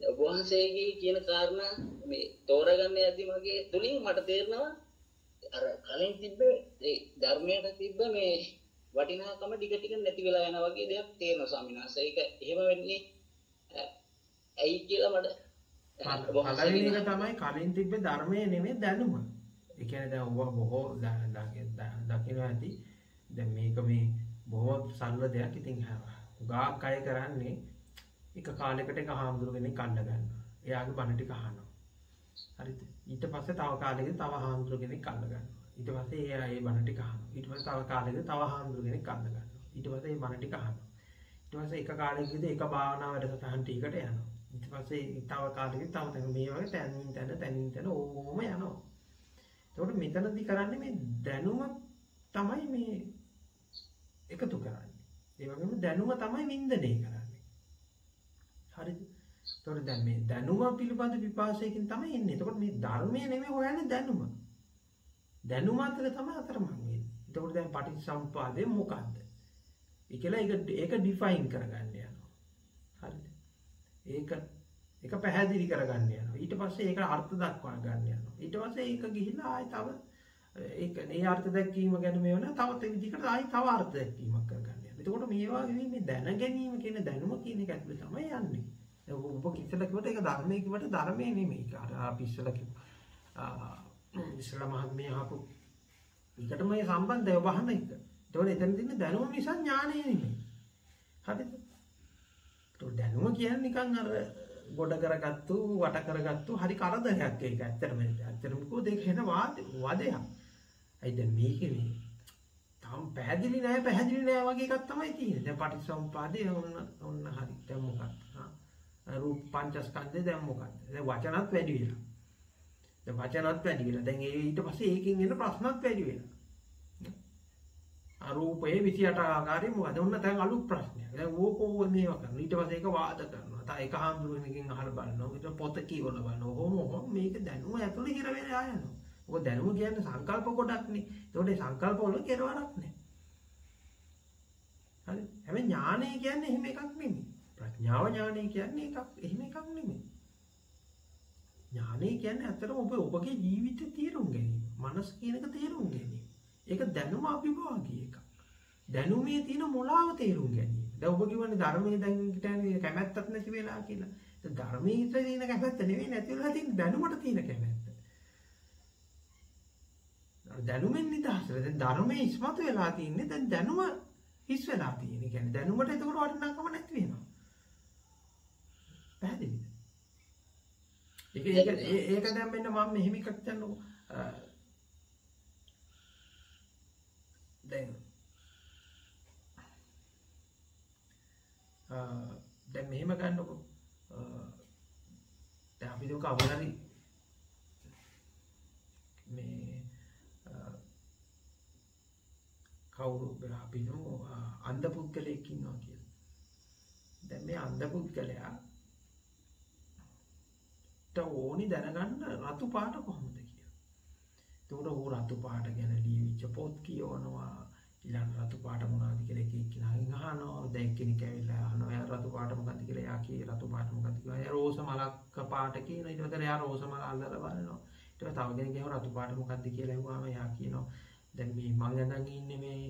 ඔබ වහන්සේගේ කියන කාරණා මේ තෝරගන්න යද්දි මගේ තුලින් මට තේරෙනවා අර කලින් තිබ්බේ ඒ ධර්මයට තිබ්බ මේ වටිනාකම ටික නැති වෙලා යනවා වගේ දෙයක් තේරෙනවා ස්වාමීන් වහන්සේ. ඒක එහෙම වෙන්නේ ඇයි කියලා මට පළවෙනි එක තමයි කලින් තිබ්බේ ධර්මයේ නෙමෙයි දැනුම. ඒ කියන්නේ දැන් ඔබ බොහෝ දකින්න ඇති. දැන් මේක මේ බොහෝ සරල දෙයක්. ඉතින් ගාක් අය කරන්නේ එක කාලයකට එක හාමුදුරු කෙනෙක් අල්ල ගන්නවා. එයාගේ බණ ටික අහනවා. හරිද? ඊට පස්සේ තව කාලෙකට තව හාමුදුරු කෙනෙක් අල්ල ගන්නවා. ඊට පස්සේ එයා ඒ බණ ටික අහනවා. ඊට පස්සේ තව කාලෙකට තව හාමුදුරු කෙනෙක් අල්ල ගන්නවා. ඊට පස්සේ ඒ බණ ටික අහනවා. ඊට පස්සේ එක කාලෙකදී එක භාවනා වැඩසටහන් ටිකකට යනවා. ඊට පස්සේ තව කාලෙකින් තව තැන මේ වගේ තැනින් තැන ඕම යනවා. ඒකට මෙතනදී කරන්නේ මේ දැනුම තමයි මේ එකතු කරන්නේ. ඒ වගේම දැනුම තමයි වින්දනය කරන්නේ. හරිද? ඒකට දැන් මේ දැනුම පිළිබඳ විපාසයකින් තමයි එන්නේ. ඒකට මේ ධර්මය නෙමෙයි හොයන්නේ දැනුම. දැනුම අතර තමයි අතරමං වෙන්නේ. ඒකට දැන් පටිච්චසමුප්පාදය මොකක්ද? ඒ කියලා ඒක ඩිෆයින් කරගන්න යනවා. හරිද? ඒක පැහැදිලි කරගන්න යනවා. ඊට පස්සේ ඒක අර්ථ දක්වා ගන්න යනවා. ඊට පස්සේ ඒක ගිහිල්ලා ආයි තව ඒ අර්ථ දැක්වීම ගැන මේ වෙන තවත් විදිහකට ආයි තව අර්ථ දැක්වීමක් කරගන්න යනවා. එතකොට මේවා මේ දැන ගැනීම කියන දැනුම කියන එක ඇතුලේ තමයි යන්නේ. ඔබ කිව්වට ඒක ධර්මයේ කිව්වට ධර්මයේ නෙමෙයි. අර අපි ඉස්සලා ඉස්සලා මහත්මිය අහපු එකට මේ සම්බන්ධය වහන එක. ඒතකොට එතන තියෙන දැනුම නිසා ඥානය නෙමෙයි. හරිද? ඒතකොට දැනුම කියන්නේ නිකන් අර ගොඩ කරගත්තු වට කරගත්තු හරි කරදරයක් ඒක. ඇත්තටම කොහොද ඒක වෙන වාදයක්. අයි දැන් මේකේ මේ තාම පැහැදිලි නෑ වගේ එකක් තමයි තියෙන්නේ. දැන් පටිච්චසමුප්පාදේ ඔන්න හරි. දැන් මොකක්ද? රූප පංචස්කන්ධේ දැන් මොකක්ද? දැන් වචනත් වැඩි වෙලා. දැන් ඊට පස්සේ ඒකෙන් එන ප්‍රශ්නත් වැඩි වෙලා. අරූපයේ 28 ආකාරයෙන් මොකද? ඔන්න දැන් අලුත් ප්‍රශ්නයක්. දැන් ඕකෝ මේවා කරනවා. ඊට පස්සේ ඒක වාද කරනවා. තා ඒක හාමුදුරුවන්ගෙන් අහලා බලනවා. ඊට පොත කියවලා බලනවා. ඔහොම මේක දැනුම ඇතුලේ හිර වෙලා යනවා. මොකද දැනුම කියන්නේ සංකල්ප කොටක්නේ. ඒතකොට ඒ සංකල්ප වල කෙරවරක් නැහැ. හරි. හැබැයි ඥානය කියන්නේ එහෙම එකක් නෙමෙයි. ප්‍රඥාව ඥානය කියන්නේ එහෙම එකක් නෙමෙයි. ඥානය කියන්නේ ඇත්තටම ඔබගේ ජීවිතේ තේරුම් ගැනීම. මනස කියන එක තේරුම් ගැනීම. ඒක දැනුම අභිභාගී එකක්. දැනුමේ තියෙන මොලාව තේරුම් ගැනීම. දැන් ඔබ කියවනේ ධර්මයේ දැන් හිටන්නේ කැමැත්තක් නැති වෙලා කියලා. ඒ ධර්මයේ තියෙන කැමැත්ත නෙවෙයි නැති වෙලා තියෙන දැනුමට තියෙන කැමැත්ත. දැනුමෙන් නිදහසට දැන් ධර්මයේ ඉස්මතු වෙලා තින්නේ දැන් දැනුම හිස් වෙලා තියෙන. ඒ කියන්නේ දැනුමට එතකොට වටිනාකම නැති වෙනවා. පැහැදිලිද? ඒක දැන් මෙන්න මම මෙහෙම එකක් කියන්නකො. දැන් මෙහෙම ගන්නකො. දැන් අපි දුක අවුලරි මේ කවුරු අපි නෝ අන්ධ පුද්ගලයෙක් ඉන්නවා කියලා. දැන් මේ අන්ධ පුද්ගලයා ඕනි දැනගන්න රතු පාට කොහොමද කියලා. එතකොට ඌ රතු පාට ගැන ලියවිච්ච පොත් කියවනවා. ඊළඟ රතු පාට මොනවද කියලා එක එක්කිනාගෙන් අහනවා. දැන් කෙනෙක් ඇවිල්ලා අහනවා එයා රතු පාට මොකක්ද කියලා. එයා කියේ රතු පාට මොකක්ද කියලා. එයා රෝස මලක් පාට කියනවා. ඊට පස්සේ එයා රෝස මල අල්ලලා බලනවා. ඊට පස්සේ තව කෙනෙක් කියනවා රතු පාට මොකක්ද කියලා ඇහුවාම එයා කියනවා දැන් මේ මං අඳන් ඉන්නේ මේ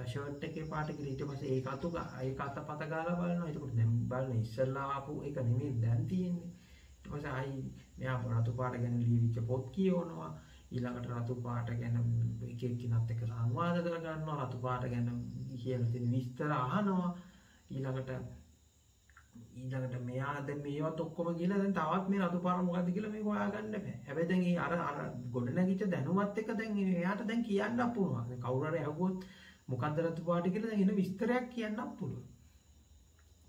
ෂර්ට් එකේ පාට කියලා. ඊට පස්සේ ඒක අතපත ගාලා බලනවා. එතකොට දැන් බලන්න ඉස්සල්ලා ආපු එක නෙමෙයි දැන් තියෙන්නේ. ඊට පස්සේ ආයි මෙයා රතු පාට ගැන ලියවිච්ච පොත් කියවනවා. ඊළඟට රතු පාට ගැන එක එක්කිනත් එක්ක සංවාද කර ගන්නවා. රතු පාට ගැන කියලා තියෙන විස්තර අහනවා. ඊළඟට මෙයා දැන් මේවත් ඔක්කොම කියලා දැන් තවත් මේ රතු පාට මොකද්ද කියලා මේක හොයාගන්න බෑ. හැබැයි දැන් මේ අර ගොඩ නැගිච්ච දැනුමත් එක්ක දැන් එයාට දැන් කියන්න පුළුවන්. දැන් කවුරු හරි අහුවොත් මොකද්ද රතු පාට කියලා දැන් එන විස්තරයක් කියන්නත් පුළුවන්.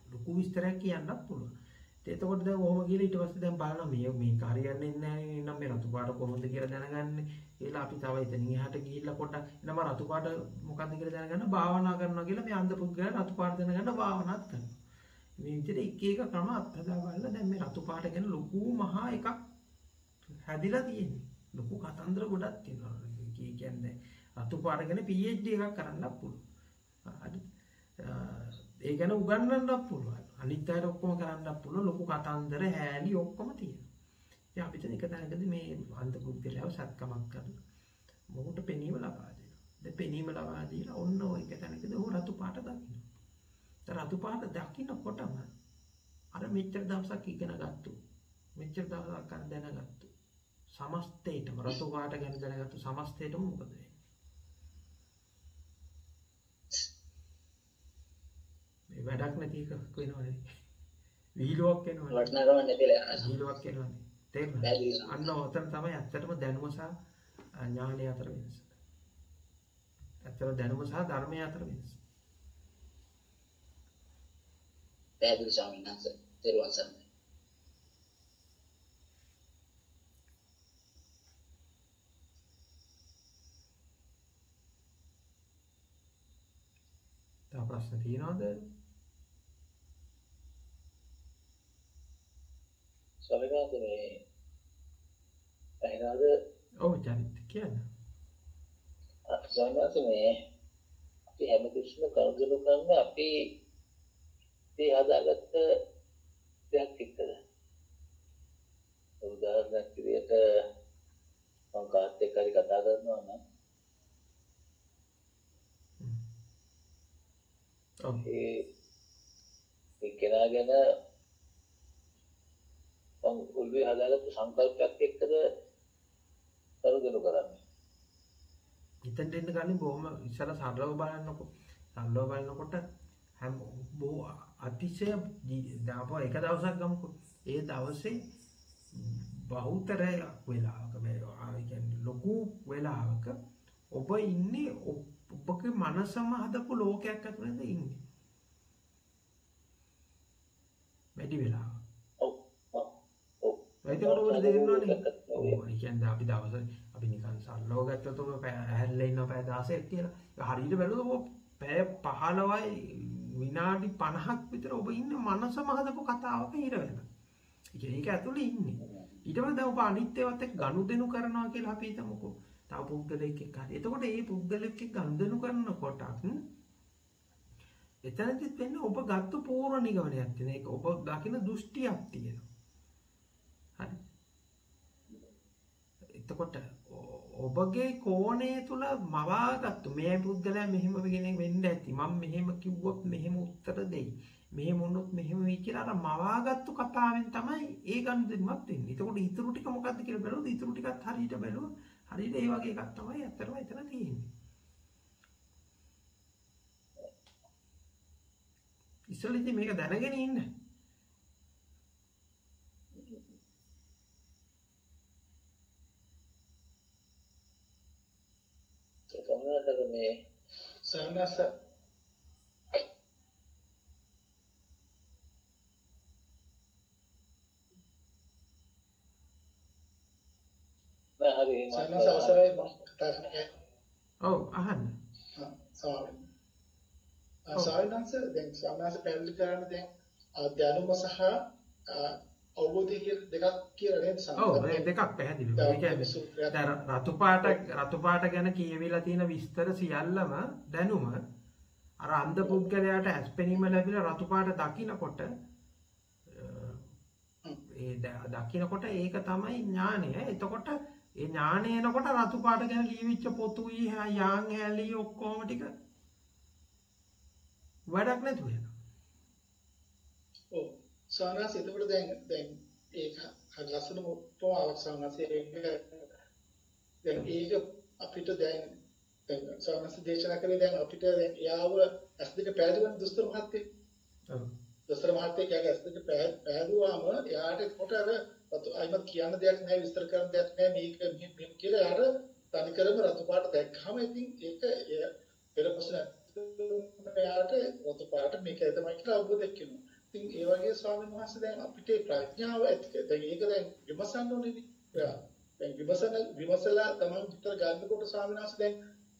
ලොකු විස්තරයක් කියන්නත් පුළුවන්. එතකොට දැන් ඔහොම කියලා ඊට පස්සේ දැන් බලනවා මේක හරියන්නේ නැහැ නම් මේ රතු පාට කොහොමද කියලා දැනගන්නේ. ඒලා අපි තව එතනින් එහාට ගිහිල්ලා පොඩ්ඩක් එනම රතු පාට මොකද්ද කියලා දැනගන්න භාවනා කරනවා කියලා මේ අන්ධ පුද්ගලයා රතු පාට දැනගන්න භාවනාත් කරනවා. මේ විදිහට එක ක්‍රම අත්හදා බලලා දැන් මේ රතු පාට ගැන ලොකු මහා එකක් හැදිලා තියෙන්නේ. ලොකු කතන්දර ගොඩක් තියෙනවා. ඒ කියන්නේ රතු පාට ගැන PhD එකක් කරන්නත් පුළුවන්. හරි. ඒ ගැන උගන්වන්නත් පුළුවන්. අනිත් අයට ඔක්කොම කරන්නත් පුළුවන්. ලොකු කතන්දර හැලී ඔක්කොම තියෙනවා. ඉතින් අපිට එක තැනකදී මේ අන්ධ පුද්ගලයාව සත්කමක් කරලා මොහොත පෙනීම ලබා දෙනවා. දැන් පෙනීම ලබා දීලා ඔන්න ඔය එක තැනකදී ਉਹ රතු පාට දකින්න. රතු පාට දකින්නකොටම අර මෙච්චර දවසක් ඉගෙන ගත්තු මෙච්චර දවසක් අර දැනගත්තු සමස්තේටම රතු පාට ගැන දැනගත්තු සමස්තේටම මොකද වෙන්නේ? මේ වැඩක් නැති එකක් වෙනවනේ. විහිළුවක් වෙනවනේ. වටනකම නැතිලා යනවා. විහිළුවක් වෙනවනේ. තේරුණාද? අන්න ඔතන තමයි ඇත්තටම දැනුම සහ ඥානය අතර වෙනස. ඇත්තටම දැනුම සහ ධර්මය අතර වෙනස. පැහැදිලි ස්වාමීන් වහන්සේ තෙරුවන් සරණයි. තව ප්‍රශ්න තියෙනවද? ස්වාමීන් වහන්සේ මේ අහනවාද? ඔව් චරිත කියන්න. ස්වාමීන් වහන්සේ මේ අපි හැමතිස්සෙම කරුණු කරන්නේ අපි ඒ හදාගත්ත දෙයක් එක්කද? උදාහරණයක් විදිහට මම කාත් එක්ක හරි කතා කරනවා නම් ඒ කෙනාගෙන මම උල්වේ හදාගත්ත සංකල්පයක් එක්කද කරුණු කරන්නේ. හිතෙන් දෙන්න ගන්නේ බොහොම ඉස්සර සරලව බලන්නකො. සරලව බලනකොට හැම බොහෝ අතිශය දාපුව එක දවසක් ගමුකෝ. ඒ දවසේ බහුතරයක් වෙලාවක මේ කියන්නේ ලොකු වෙලාවක ඔබ ඉන්නේ ඔබගේ මනසම හදපු ලෝකයක් ඇතුළේද ඉන්නේ. වැඩි වෙලාව. ඒකවල ඔබට තේරෙනවනේ. ඔව් ඒ කියන්නේ අපි දවසේ අපි නිකන් සල්ලව ගත්තොත් ඔබ ඇහැල්ලා ඉන්න පැය 16ක් කියලා. ඒක හරියට බැලුවොත් ඔබ පැය 15යි විනාඩි 50ක් විතර ඔබ ඉන්නේ මනසම හදපු කතාවක හිර වෙලා. ඒ කියන්නේ ඒක ඇතුළේ ඉන්නේ. ඊට පස්සේ දැන් ඔබ අනිත් ඒවාත් එක්ක ගනුදෙනු කරනවා කියලා අපි හිතමුකෝ. තව පුද්ගලෙක් එක්ක හරි. එතකොට මේ පුද්ගලෙක් එක්ක ගනුදෙනු කරනකොටත් එතනදිත් වෙන්නේ ඔබ ගත්ත පූර්ව නිගමනයක් තියෙන. ඒක ඔබ දකින දෘෂ්ටියක් තියෙනවා. හරි. එතකොට ඔබගේ කෝණය තුල මවාගත්තු මේ පුද්ගලයා මෙහෙම කෙනෙක් වෙන්න ඇති. මම මෙහෙම කිව්වොත් මෙහෙම උත්තර දෙයි. මෙහෙම වුණොත් මෙහෙම වෙයි කියලා අර මවාගත්තු කතාවෙන් තමයි ඒ ගනුදෙනුවත් වෙන්නේ. එතකොට ඊටු ටික මොකද්ද කියලා බලුවොත් ඊටු ටිකත් හරියට බලුවොත් හරියට ඒ වගේ එකක් තමයි අත්‍තරම එතන තියෙන්නේ. ඉස්සෙල්ලා මේක දැනගෙන ඉන්න. කොහොමද මේ සන්නස සන්නස අවසරයි මම කතා කරන්නේ. ඔව් අහන්න. සායනංශ දැන් සන්නස පැහැදිලි කරන්න දැන් දැනුම සහ අවබෝධය කියලා දෙකක් කියලා නේද සන්නස? ඔව් මේ දෙකක් පැහැදිලි. ඒ කියන්නේ දැන් රතු පාට ගැන කියවිලා තියෙන විස්තර සියල්ලම දැනුම අර අන්ධ පුද්ගලයාට ඇස්පෙනීම ලැබිලා රතු පාට දකින්නකොට ඒ දකින්නකොට ඒක තමයි ඥානය. එතකොට ඒ ඥානය එනකොට රතු පාට ගැන ලියවිච්ච පොතුයි යාන් හැලි ඔක්කොම ටික වැඩක් නැතුව යනවා. ඔව් සානස් එතකොට දැන් ඒක හරි ලස්සන උපමාවක් සානස් ඒක දැන් ඒක අපිට දැන් සානස් දේශනා කරේ දැන් අපිට දැන් යාව ඇස් දෙක පැහැදුවන දුස්තර මහත්තයෙක්. ඔව්. දුස්තර මහත්තයෙක් යාගේ ඇස් දෙක පැහැදුවාම යාට කොට අර අයිමත් කියන්න දෙයක් නැහැ විස්තර කරන්න දෙයක් නැහැ මේක කියලා යාර තනිකරම රතු පාට දැක්කම ඉතින් ඒක පෙර ප්‍රශ්න යාට රතු පාට මේක තමයි කියලා අවබෝධයක් වෙනවා. ඉතින් ඒ වගේ ස්වාමීන් වහන්සේ දැන් අපිට ප්‍රඥාව ඇති දැන් ඒක දැන් විමසන්න ඕනේ නේ. දැන් විමසලා තමයි විතර ගන්නකොට ස්වාමීන් වහන්සේ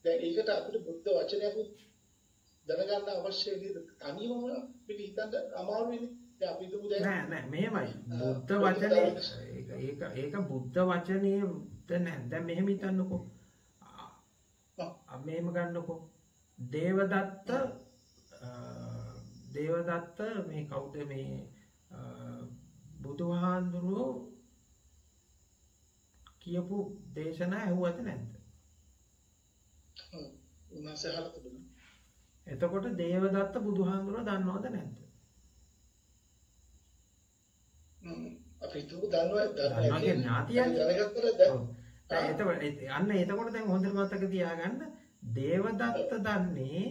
දැන් ඒකට අපිට බුද්ධ වචනයක් දැනගන්න අවශ්‍ය නේද? තනියම මේක හිතන්න අමාරු වෙන්නේ. දැන් අපි හිතමු දැන් නෑ මෙහෙමයි. බුද්ධ වචනේ ඒක බුද්ධ වචනේ නෑ. දැන් මෙහෙම හිතන්නකෝ. මෙහෙම ගන්නකෝ. දේවදත්ත මේ කවුද මේ බුදුහාඳුරෝ කියපු දේශනා ඇහුවද නැද්ද? උන්වහන්සේ අහලා තිබුණා. එතකොට දේවදත්ත බුදුහාඳුරෝ දන්නවද නැද්ද? අපි හිතුව දන්නවා ඥාතියන්නේ. එතකොට දැන් හොඳට මතක තියාගන්න දේවදත්ත දන්නේ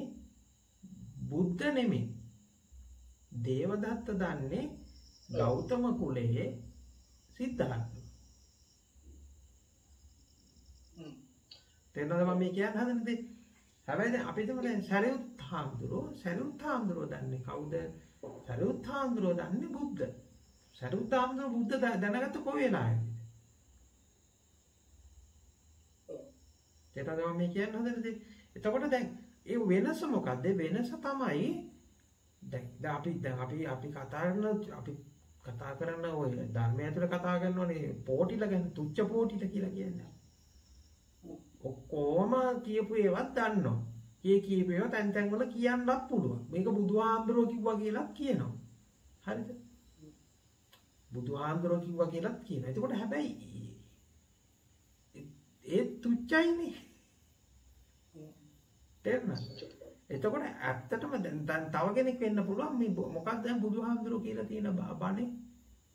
බුද්ධ නෙමෙයි. දේවදත්ත දන්නේ ගෞතම කුලයේ සිද්ධාර්ථ. තේරෙනවද මම මේ කියන්න හදන දේ? හැබැයි දැන් අපි හිතමු දැන් සරියුත් හාමුදුරුවෝ දන්නේ කවුද? සරියුත් හාමුදුරුවෝ දන්නේ බුද්ධ. සරියුත් හාමුදුරුවෝ බුද්ධ දැනගත්ත කොයි වෙලාවේද? තේරෙනවද මම මේ කියන්න හදන දේ? එතකොට දැන් ඒ වෙනස මොකද්ද? වෙනස තමයි දැන් අපි කතා කරන ඔය ධර්මය ඇතුළේ කතා කරනෝනේ පොටිල ගැන තුච්ච පොටිල කියලා කියන්නේ. ඔක්කොම කියපු ඒවත් දන්නවා. කියපු ඒවා තැන් වල කියන්නත් පුළුවන්. මේක බුදුහාමුදුරුවෝ කිව්වා කියලාත් කියනවා. හරිද? බුදුහාමුදුරුවෝ කිව්වා කියලාත් කියනවා. එතකොට හැබැයි ඒ තුච්චයිනේ. තේරුණාද? එතකොට ඇත්තටම දැන් තව කෙනෙක් වෙන්න පුළුවන් මේ මොකක්ද දැන් බුදුහාමුදුරුවෝ කියලා තියෙන බණේ.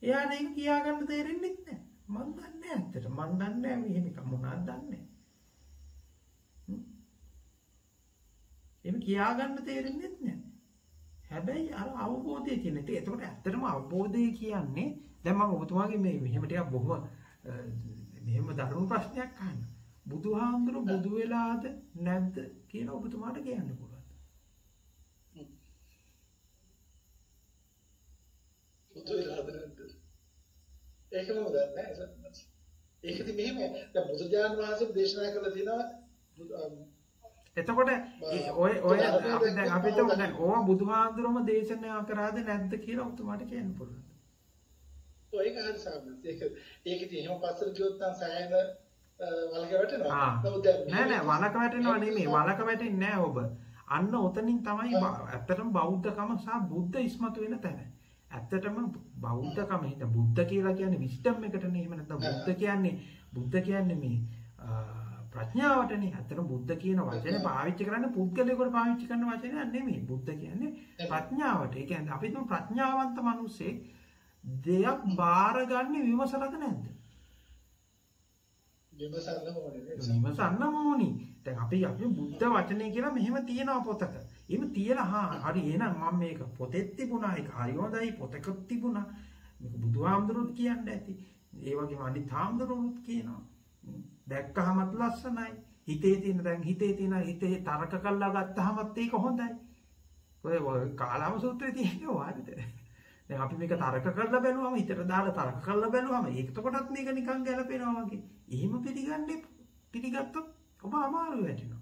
එයාට ඒක කියා ගන්න තේරෙන්නේ නැහැ. මම දන්නේ ඇත්තට. මම දන්නේ මෙහෙම එක මොනවද දන්නේ. එහෙම කියා ගන්න තේරෙන්නේ නැහැ. හැබැයි අර අවබෝධය තියෙන. ඒකට ඇත්තටම අවබෝධය කියන්නේ දැන් මම ඔබතුමාගේ මෙහෙම ටිකක් බොහොම මෙහෙම දරුණු ප්‍රශ්නයක් අහන්න. බුදුහාමුදුරු බුදු වෙලාද නැද්ද කියලා ඔබතුමාට කියන්න පුළුවන්. බුදු වෙලාද නැද්ද? ඒකම දන්නේ නැහැ. ඒකදී මෙහෙම දැන් බුදුජාන විශ්වවිද්‍යාලය දේශනා කළා තියෙනවා එතකොට ඔය අපිට දැන් ඕවා බුදුහාඳුරම දේශනා කරාද නැද්ද කියලා ඔබතුමාට කියන්න පුළුවන්. ඒක හරි සාමාන්‍ය. ඒක ඉතින් එහෙම පස්සට ගියොත් නම් සෑහෙන වලක වැටෙනවා. නෑ වලක වැටෙනවා නෙමෙයි. වලක වෙටින්නේ නෑ ඔබ. අන්න ඔතනින් තමයි ඇත්තටම බෞද්ධකම සහ බුද්ධ ඉස්මතු වෙන තැන. ඇත්තටම බෞද්ධකම හිත බුද්ධ කියලා කියන්නේ විස්ඩම් එකටනේ. එහෙම නැත්නම් බුද්ධ කියන්නේ මේ ප්‍රඥාවටනේ. අතන බුද්ධ කියන වචනේ පාවිච්චි කරන්නේ පුද්ගලයෙකුට පාවිච්චි කරන වචනයක් නෙමෙයි. බුද්ධ කියන්නේ ප්‍රඥාවට. ඒ කියන්නේ අපි තුන් ප්‍රඥාවන්ත මිනිස්සේ දෙයක් බාරගන්නේ විමසලද නැද්ද? විමසන්න ඕනේ. දැන් අපි බුද්ධ වචනේ කියලා මෙහෙම තියෙනවා පොතක. එහෙම තියලා හරි එහෙනම් මම මේක පොතෙත් තිබුණා. ඒක හරි හොඳයි පොතකත් තිබුණා. මේක බුදුහාමුදුරුවෝ කියන්න ඇති. ඒ වගේම අනිත් හාමුදුරුවෝත් කියනවා. දැක්කහමත් ලස්සනයි. හිතේ හිතේ තරක කළා ගත්තහමත් ඒක හොඳයි. ඔය කාලාම සූත්‍රයේ තියෙනවා වාදිත. දැන් අපි මේක තරක කරලා බැලුවම හිතට දාලා තරක කරලා බැලුවම ඒකට මේක නිකන් ගැලපෙනවා වගේ. එහෙම පිළිගත්තොත් ඔබ අමාරු වෙනවා.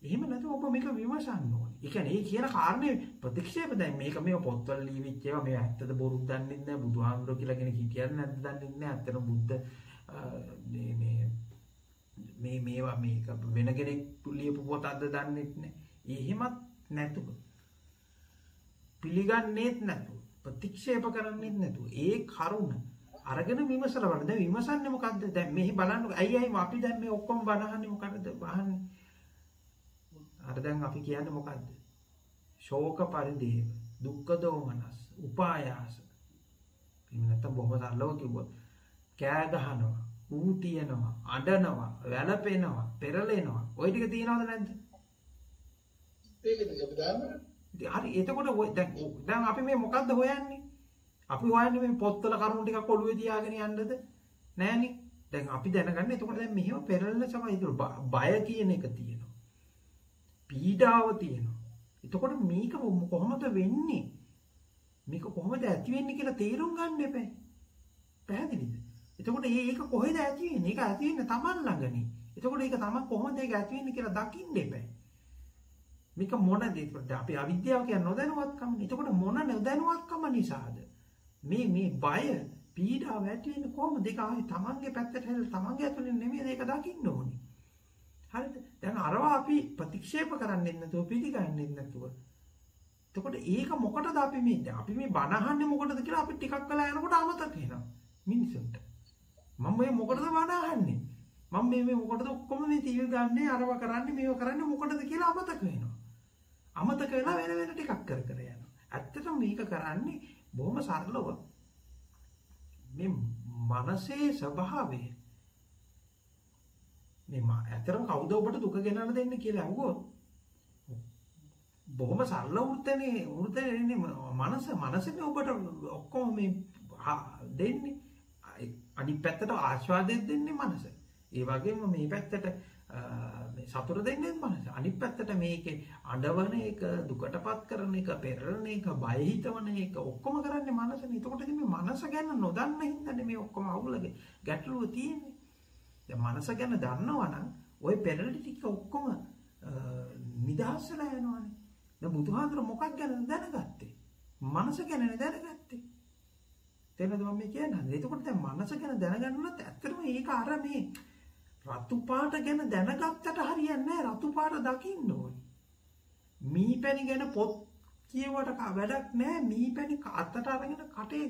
එහෙම නැතුව ඔබ මේක විමසන්න ඕනේ. ඒ කියන්නේ ඒ කියන කාරණේ ප්‍රතික්ෂේප දැන් මේක පොත්වල ලියවිච්ච ඒවා මේ ඇත්තද බොරුද දන්නේ නැහැ. බුදුහාමුදුරුවෝ කියලා කෙනෙක් හිටියද නැද්ද දන්නේ නැහැ. ඇත්තටම බුද්ධ මේවා මේක වෙන කෙනෙක් ලියපු පොතක්ද දන්නේ නැහැ. එහෙමත් නැතුව පිළිගන්නේත් නැතුව ප්‍රතික්ෂේප කරන්නේත් නැතුව ඒ කරුණ අරගෙන විමසලා බලන්න. දැන් විමසන්නේ මොකද්ද? දැන් මෙහි බලන්නකො. ඇයි අපි දැන් මේ ඔක්කොම බනහන්නේ මොකටද බහන්නේ? අර දැන් අපි කියන්නේ මොකද්ද? ශෝක පරිදේව, දුක්ඛ දෝමනස්, උපායාස. එහෙම නැත්නම් බොහොම සරලව කිව්වොත් කෑ ගහනවා, ඌ තියනවා, අඬනවා, වැළපෙනවා, පෙරලෙනවා. ওই ටික තියනවද නැද්ද? ඒකද අපි දාන්නේ. හරි එතකොට දැන් අපි මේ මොකද්ද හොයන්නේ? අපි හොයන්නේ මේ පොත්වල කරුණු ටිකක් ඔළුවේ තියාගෙන යන්නද? නෑනේ. දැන් අපි දැනගන්න එතකොට දැන් මෙහෙම පෙරලෙන සමය ඉතුරු බය කියන එක තියෙනවා. පීඩාව තියෙනවා. එතකොට මේක කොහොමද වෙන්නේ? මේක කොහොමද ඇති වෙන්නේ කියලා තේරුම් ගන්න එපා. පැහැදිලිද? එතකොට මේක කොහෙද ඇති වෙන්නේ? ඒක ඇති වෙන්නේ Taman ළඟනේ. එතකොට ඒක Taman කොහොමද ඒක ඇති වෙන්නේ කියලා දකින්න එපා. මේක මොන දෙයක්ද? අපි අවිද්‍යාව කියන්නේ නොදැනුවත්කමනේ. එතකොට මොන නොදැනුවත්කම නිසාද? මේ බය, පීඩාව ඇති වෙන්නේ කොහොමද? ඒක ආයේ Tamanගේ පැත්තට හැරිලා Tamanගේ ඇතුලෙන් නෙමෙයි ඒක දකින්න ඕනේ. හරිද? දැන් අරවා අපි ප්‍රතික්ෂේප කරන්නේ නැතුව පිළිගන්නේ නැතුව. එතකොට ඒක මොකටද අපි මේ බණ අහන්නේ මොකටද කියලා අපි ටිකක් වෙලා යනකොට අමතක වෙනවා මිනිසුන්ට. මම මේ මොකටද බණ අහන්නේ? මම මේ මොකටද ඔක්කොම මේ ටීවී ගන්නේ අරවා කරන්නේ මේව කරන්නේ මොකටද කියලා අමතක වෙනවා. අමතක වෙලා වෙන ටිකක් කර යනවා. ඇත්තටම මේක කරන්නේ බොහොම සරලව. මේ මනසේ ස්වභාවය මේ ඇත්තටම කවුද ඔබට දුක ගෙනල්ලා දෙන්නේ කියලා අහුවොත් බොහොම සරල වෘත්තනේ මනසනේ ඔබට ඔක්කොම මේ දෙන්නේ. අනිත් පැත්තට ආස්වාදයෙන් දෙන්නේ මනස. ඒ වගේම මේ පැත්තට මේ සතුට දෙන්නේ මනස. අනිත් පැත්තට මේකේ අඬවන එක, දුකටපත් කරන එක, පෙරලන එක, බය හිතවන එක ඔක්කොම කරන්නේ මනසනේ. එතකොට ඉතින් මේ මනස ගැන නොදන්න හින්දානේ මේ ඔක්කොම අවුලගේ ගැටලුව තියෙන්නේ. දැන් මනස ගැන දන්නවා නම් ওই පෙරලි ටික ඔක්කොම නිදහස් වෙලා යනවානේ. දැන් බුදුහාමුදුර මොකක් ගැනද දැනගත්තේ? මනස ගැනනේ දැනගත්තේ. තේරෙනවද මම මේ කියන්නේ? එතකොට දැන් මනස ගැන දැනගන්නත් ඇත්තටම ඒක අර මේ රතු පාට ගැන දැනගත්තට හරියන්නේ නැහැ. රතු පාට දකින්න ඕනේ. මීපැණි ගැන පොත් කියවට වැඩක් නැහැ. මීපැණි අතට අරගෙන කටේ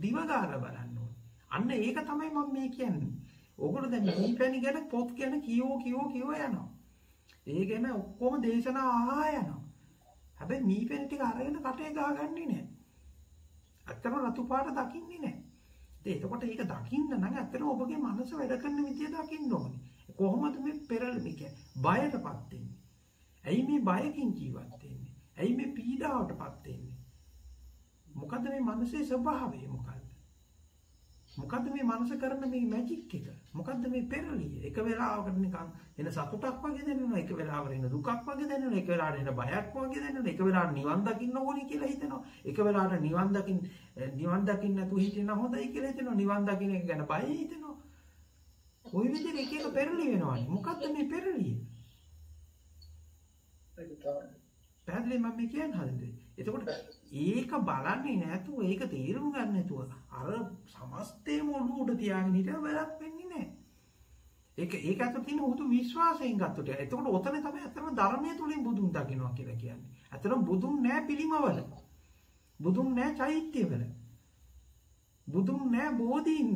දිව ගාලා බලන්න ඕනේ. අන්න ඒක තමයි මම මේ කියන්නේ. ඕගොල්ලෝ දැන් මීපැණි ගැන පොත් ගැන කියෝ යනවා. ඒ ගැන ඔක්කොම දේශනා අහා යනවා. හැබැයි මීපැණි ටික අරගෙන කටේ ගහගන්නේ නැහැ. ඇත්තටම රතු පාට දකින්නේ නැහැ. එතකොට ඒක දකින්න නම් ඇත්තටම ඔබගේ මනස වැඩ කරන විදිය දකින්න ඕනේ. කොහොමද මේ පෙරළෙන්නේ කියන්නේ? බයටපත් වෙන්නේ. ඇයි මේ බයකින් ජීවත් වෙන්නේ? ඇයි මේ පීඩාවටපත් වෙන්නේ? මොකද්ද මේ මනසේ ස්වභාවය මොකද්ද? මොකද්ද මේ මනස කරන මේ මැජික් එක? මොකද්ද මේ පෙරලිය? එක වෙලාවකට නිකන් එන සතුටක් වගේ දැනෙනවා, එක වෙලාවකට එන දුකක් වගේ දැනෙනවා, එක වෙලාවකට එන බයක් වගේ දැනෙනවා, එක වෙලාවකට නිවන් දකින්න ඕනේ කියලා හිතෙනවා, එක වෙලාවකට නිවන් දකින්න නැතුව හිටියනම් හොඳයි කියලා හිතෙනවා, නිවන් දකින්න එක ගැන බය හිතෙනවා. ওই විදිහට එක එක පෙරලි වෙනවානේ. මොකද්ද මේ පෙරලිය? පැහැදිලි මම මේ කියන්න හදන්නේ. එතකොට ඒක බලන්නේ නැතුව ඒක තේරුම් ගන්න නැතුව අර සමස්තේම ඔළුවට තියාගෙන හිටිය වැඩක් වෙන්නේ නැහැ. ඒක ඇතුළේ තියෙන උතු විශ්වාසයෙන් ගත්තොත්. එතකොට ඔතන තමයි අතන ධර්මයේ තුලින් බුදුන් දකින්නවා කියලා කියන්නේ. අතන බුදුන් නැහැ පිළිමවල. බුදුන් නැහැ චෛත්‍යවල. බුදුන් නැහැ බෝධීන්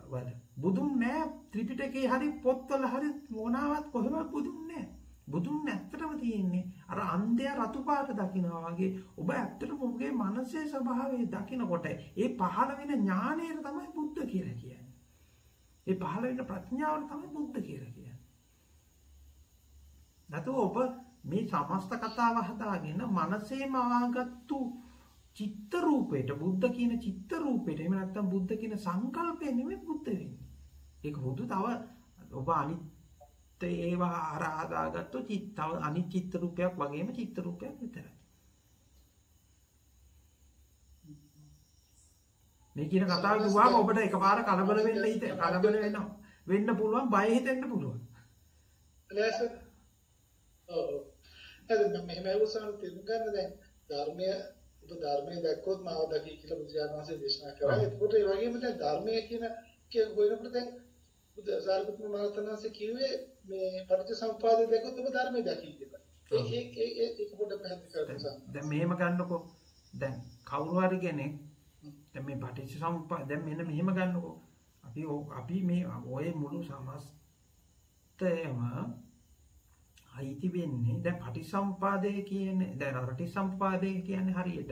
වල. බුදුන් නැහැ ත්‍රිපිටකේ හරි පොත්වල හරි මොනවත් කොහෙවත් බුදුන් නැහැ. බුදුන් ඇත්තටම තියෙන්නේ අර අන්ධයා රතු පාට දකිනවා වගේ ඔබ ඇත්තටම ඔබගේ මනසේ ස්වභාවය දකිනකොට ඒ පහළ වෙන ඥානය තමයි බුද්ධ කියලා කියන්නේ. ඒ පහළ වෙන ප්‍රඥාව තමයි බුද්ධ කියලා කියන්නේ. නැතෝ ඔබ මේ සමස්ත කතාව හදාගෙන මනසේම ආගත්තු චිත්ත රූපයට බුද්ධ කියන චිත්ත රූපයට එහෙම නැත්නම් බුද්ධ කියන සංකල්පය නෙමෙයි බුද්ධ වෙන්නේ. ඒක හුදු තව ඔබ අනිත් ඒවා ආරාදාගත්තු චිත්තව අනිත් චිත්ත රූපයක් වගේම චිත්ත රූපයක් විතරයි. මේ කියන කතාව කිව්වම ඔබට එකපාර කලබල වෙන්න පුළුවන්, බය හිතෙන්න පුළුවන්. නේද? ඔව්. එතන මෙහෙම අවසන් තේරුම් ගන්න දැන් ධර්මයේ දැක්කොත් මාව දකි කියලා බුදුරජාණන් වහන්සේ දේශනා කරා. ඒකට ඒ වගේම දැන් ධර්මයේ කියන හොයනකොට දැන් සාරිපුත්ත මහරහතන් වහන්සේ කිව්වේ මේ පටිච්චසමුප්පාදය දැක්කොත් ඔබ ධර්මයේ දකි කියලා. ඒක පොඩ්ඩක් පැහැදිලි කරන්න. දැන් මෙහෙම ගන්නකො. දැන් කවුරු හරි කෙනෙක් දැන් මේ පටිච්චසමුප්පාද දැන් මෙන්න මෙහෙම ගන්නකො. අපි මේ ඔය මුළු සමස්තයම අයිති වෙන්නේ දැන් පටිච්චසමුප්පාදය කියන්නේ දැන් පටිච්චසමුප්පාදය කියන්නේ හරියට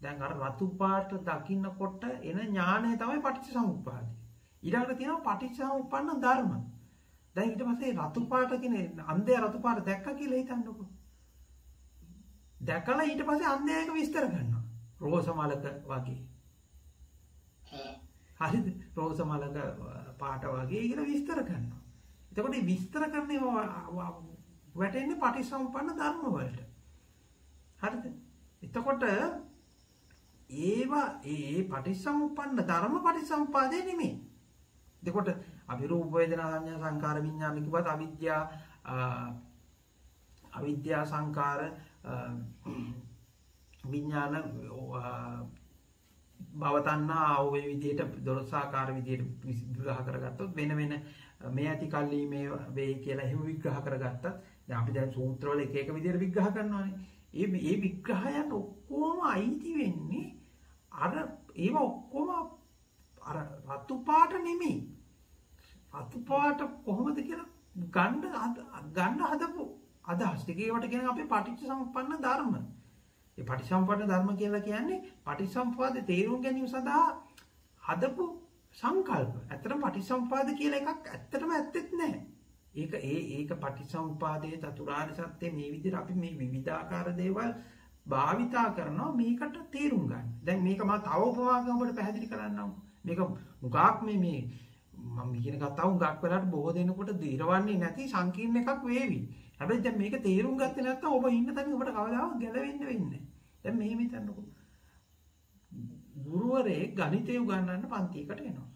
දැන් අර රතු පාට දකින්නකොට එන ඥානය තමයි පටිච්චසමුප්පාදය. ඊළඟට තියෙනවා පටිච්චසමුප්පන්න ධර්ම. දැන් ඊට පස්සේ රතු පාට කියන්නේ අන්ධයා රතු පාට දැක්ක කියලා හිතන්නකො. දැකලා ඊට පස්සේ අන්ධයා ඒක විස්තර කරනවා. රෝස මලක වගේ. හරිද? රෝස මලක පාට වගේ කියලා විස්තර කරනවා. එතකොට මේ විස්තර කරන්නේ වැටෙන්නේ පටිච්චසමුප්පන්න ධර්ම වලට. හරිද? එතකොට ඒවා ඒ පටිච්චසමුප්පන්න ධර්ම පටිච්චසමුපාදේ නෙමෙයි. එතකොට අපි රූප වේදනා සංඥා සංකාර විඥාන කිව්වත් අවිද්‍යා සංකාර විඥාන භවතණ්හා ඔය විදිහට දොළොස්සාකාර විදිහට විග්‍රහ කරගත්තොත් වෙන වෙන මේ ඇති කල්ලි මේ වෙයි කියලා එහෙම විග්‍රහ කරගත්තත් දැන් අපි දැන් සූත්‍රවල එක එක විදිහට විග්‍රහ කරනවානේ. මේ විග්‍රහයන් ඔක්කොම අයිති වෙන්නේ අර ඒව ඔක්කොම අර රතු පාට නෙමෙයි. රතු පාට කොහොමද කියලා ගන්න හදපු අදහස් ටික ඒවට කියන අපේ පටිච්චසමුප්පන්න ධර්ම. ඒ පටිච්චසමුප්පන්න ධර්ම කියලා කියන්නේ පටිච්චසමුප්පාද තේරුම් ගැනීම සඳහා හදපු සංකල්ප. ඇත්තටම පටිච්චසමුප්පාද කියලා එකක් ඇත්තටම ඇත්තෙත් නැහැ. ඒක පටිච්චසමුප්පාදයේ චතුරාර්ය සත්‍ය මේ විදිහට අපි මේ විවිධාකාර දේවල් භාවිතා කරනවා මේකට තේරුම් ගන්න. දැන් මේක මම තව උපමාවකින් ඔබට පැහැදිලි කරන්නම්. මේක මුගක් මේ මම කියන කතාව උගක් වෙලාට බොහෝ දෙනෙකුට දිරවන්නේ නැති සංකීර්ණ එකක් වේවි. හැබැයි දැන් මේක තේරුම් ගත්තේ නැත්නම් ඔබ ඉන්න තැනින් ඔබට කවදාවත් ගැලවෙන්න වෙන්නේ නැහැ. දැන් මෙහෙම හිතන්නකො. ගුරුවරයෙක් ගණිතය උගන්වන්න පන්තියකට එනවා.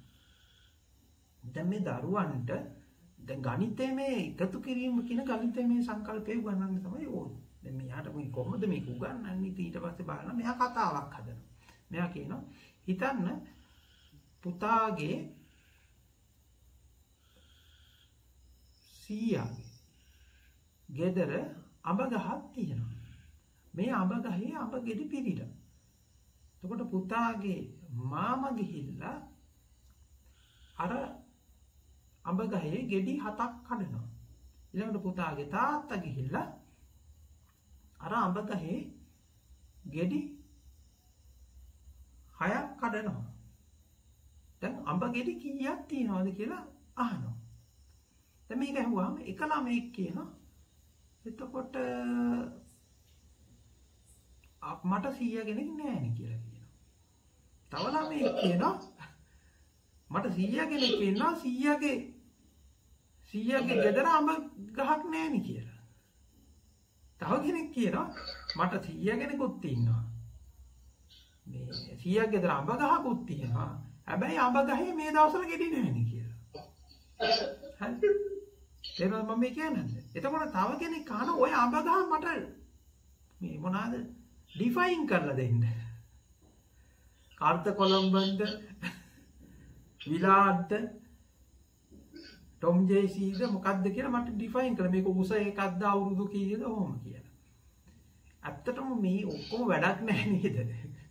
දැන් මේ දරුවන්ට දැන් ගණිතයේ මේ එකතු කිරීම කියන ගණිතයේ මේ සංකල්පය උගන්වන්න තමයි ඕනේ. දැන් මෙයාට මේ කොහොමද මේක උගන්වන්නේ ඊට පස්සේ බලන්න මෙයා කතාවක් හදනවා. මෙයා කියනවා හිතන්න පුතාගේ සීයාගේ ගෙදර අඹ ගහක් තියෙනවා. මේ අඹ ගහේ අඹ ගෙඩි පිරිලා. එතකොට පුතාගේ මාමා ගිහිල්ලා අර අඹ ගහේ ගෙඩි 7ක් කඩනවා. ඊළඟට පුතාගේ තාත්තා ගිහිල්ලා අර අඹ ගහේ ගෙඩි 6ක් කඩනවා. දැන් අඹ ගෙඩි කීයක් තියෙනවද කියලා අහනවා. දැන් මේක අහුවාම එක ළමෙක් කියනවා එතකොට මට 100 කෙනෙක් නැහැ නේ කියලා කියනවා. තව ළමෙක් කියනවා මට 100 කෙනෙක් ඉන්නවා 100ගේ ගෙදර අඹ ගහක් නැහැ නේ කියලා. තව කෙනෙක් කියනවා මට 100 කෙනෙකුත් ඉන්නවා. මේ 100ක් ගෙදර අඹ ගහකුත් තියෙනවා. හැබැයි අඹ ගහේ මේ දවස්වල ගෙඩි නැහැ නේ කියලා. හරි. එහෙනම් මම කියන්නේ. එතකොට තව කෙනෙක් අහන ඔය අඹ ගහ මට මේ මොනවාද ඩිෆයින් කරලා දෙන්න. කාර්ත කොලම්බන්ද විලාද්ද ටොම් ජේසීද මොකද්ද කියලා මට ඩිෆයින් කරලා මේක උස එකක්ද අවුරුදු කීයද ඔහොම කියලා. ඇත්තටම මේ ඔක්කොම වැඩක් නැහැ නේද?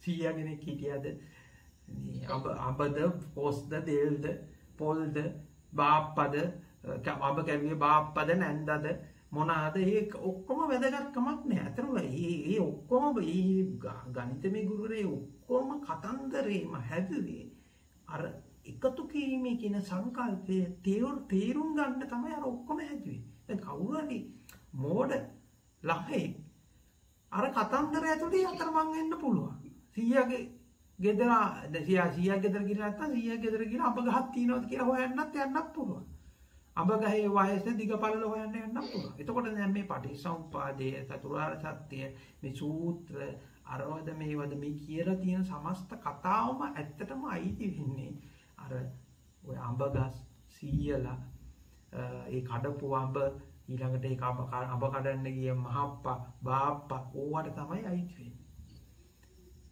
100 කෙනෙක් හිටියද මේ අඹද පොස්ද දෙල්ද පොල්ද බාප්පද අඹ කැවියේ බාප්පද නැන්දද මොනවාද ඒ ඔක්කොම වැදගත්කමක් නැහැ. ඇත්තටම මේ ඔක්කොම මේ ගණිතමේ ගුරුවරේ ඔක්කොම කතන්දරේම හැදුවේ අර එකතු කිරීමේ කියන සංකල්පය තේරුම් ගන්න තමයි අර ඔක්කොම හැදුවේ. දැන් කවුරු හරි මෝඩ ළමයි අර කතන්දරය ඇතුලේ අතරමං වෙන්න පුළුවන්. 100ගේ ගෙදර 100ක් ගෙදර ගිහින් නැත්නම් 100ක් ගෙදර ගිහින් අඹ ගහක් තියෙනවද කියලා හොයන්නත් යන්නත් පුළුවන්. අඹ ගහේ වයස දිග පළල හොයන්න යන්නත් පුළුවන්. එතකොට දැන් මේ පටිච්චසමුප්පාදය චතුරාර්ය සත්‍ය මේ සූත්‍ර අරවද මේවද මේ කියලා තියෙන සමස්ත කතාවම ඇත්තටම අයිති වෙන්නේ අර ඔය අඹ ගස් සීයලා ඒ කඩපු අඹ ඊළඟට ඒක අඹ කඩන්න ගිය මහප්පා බාප්පා ඕවට තමයි අයිති වෙන්නේ.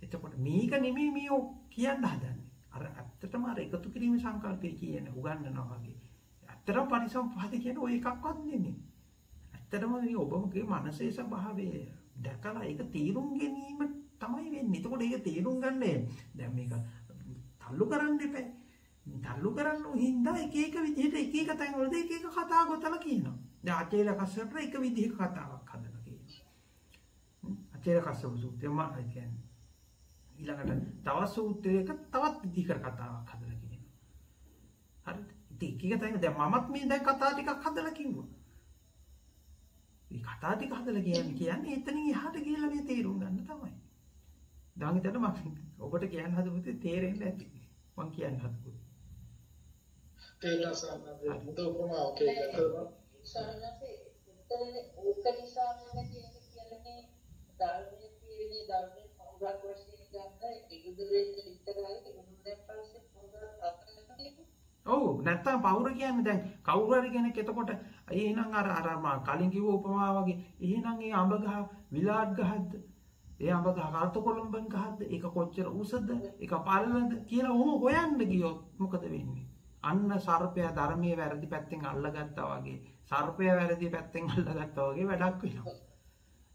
එතකොට මේක නෙමෙයි මේ කියන්න හදන්නේ. අර ඇත්තටම අර එකතු කිරීමේ සංකල්පය කියන උගන්වනවා වගේ. ඇත්තටම පරිසම්පාද කියන්නේ ඔය එකක්වත් නෙමෙයි. ඇත්තටම මේ ඔබගේ මනසේ ස්වභාවය දැකලා ඒක තීරුම් ගැනීම තමයි වෙන්නේ. එතකොට ඒක තීරුම් ගන්න දැන් මේක තල්ලු කරන්න එපා. තල්ලු කරන්න හින්දා එක එක විදිහට එක එක තැන් වලදී එක එක කතා ගොතලා කියනවා. දැන් අචේල කස්සපට එක විදිහක කතාවක් හදලා කියනවා. අචේල කස්සප සූත්‍රය මම කියන්නේ ඊළඟට තවත් සූත්‍රයක තවත් විදිහකට කතාවක් හදලා කියනවා. හරිද? ඉතින් එක තැන් දැන් මමත් මේ දැන් කතා ටිකක් හදලා කිව්වා. මේ කතා ටික හදලා කියන්නේ එතනින් එහාට ගිහලා මේ තේරුම් ගන්න තමයි. දැන් හිතන්න මම ඔබට කියන්න හදපුවේ තේරෙන්නේ නැති. මම කියන්න හදපුවේ. තේරෙනවා සාමාන්‍යයෙන් මුද උපමාව කියලා. සාමාන්‍යයෙන් ඕක නිසා මම කියන්නේ ධර්මයේ තියෙන ධර්මයේ පෞරාක් වශයෙන් ගන්න ඉදිරියේ ඉස්සරහයි මොනවාද පස්සේ පෞරාක් ඔව් නැත්තම් පෞර කියන්නේ දැන් කවුරු හරි කෙනෙක් එතකොට එහෙනම් අර කලින් කිව්ව උපමාව වගේ එහෙනම් ඒ අඹ ගහ විලාත් ගහද්ද ඒ අඹ ගහ කාර්ත කොළඹන් ගහද්ද ඒක කොච්චර උසද ඒක පළලද කියලා ඔහොම හොයන්න ගියොත් මොකද වෙන්නේ? අන්න සර්පයා ධර්මයේ වැරදි පැත්තෙන් අල්ලගත්තා වගේ සර්පයා වැරදි පැත්තෙන් අල්ලගත්තා වගේ වැඩක් වෙනවා.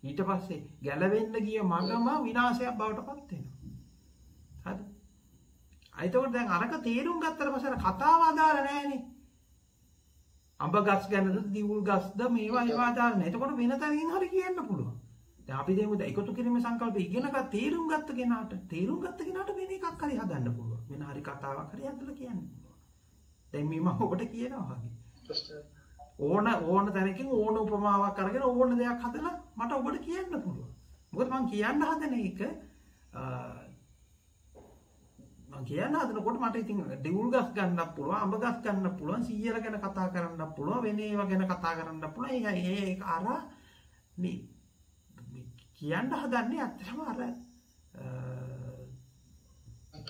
ඊට පස්සේ ගැලවෙන්න ගිය මගම විනාශයක් බවට පත් වෙනවා. හරි. එතකොට දැන් අරක තේරුම් ගත්තට පස්සේ අර කතාව අදාළ නැහැනේ. අඹ ගස් ගැනද දිවුල් ගස්ද මේවා ඒවා අදාළ නැහැ. එතකොට වෙන තැනින් හරි කියන්න පුළුවන්. දැන් අපි දෙමු එකතු කිරීමේ සංකල්පය ඉගෙනගත් තේරුම් ගත්ත කෙනාට වෙන එකක් හරි හදන්න පුළුවන්. වෙන හරි කතාවක් හරි හදලා කියන්න පුළුවන්. දැන් මේ මම ඔබට කියනවා වගේ. ඕන තැනකින් ඕන උපමාවක් අරගෙන ඕන දෙයක් හදලා මට ඔබට කියන්න පුළුවන්. මොකද මම කියන්න හදන එක මම කියන්න හදනකොට මට ඉතින් දෙවුල් ගස් ගන්නත් පුළුවන්, අඹ ගස් ගන්නත් පුළුවන්, සීයල ගැන කතා කරන්නත් පුළුවන්, වෙන ඒවා ගැන කතා කරන්නත් පුළුවන්. ඒක අර මේ කියන්න හදන්නේ අත්‍තරම අර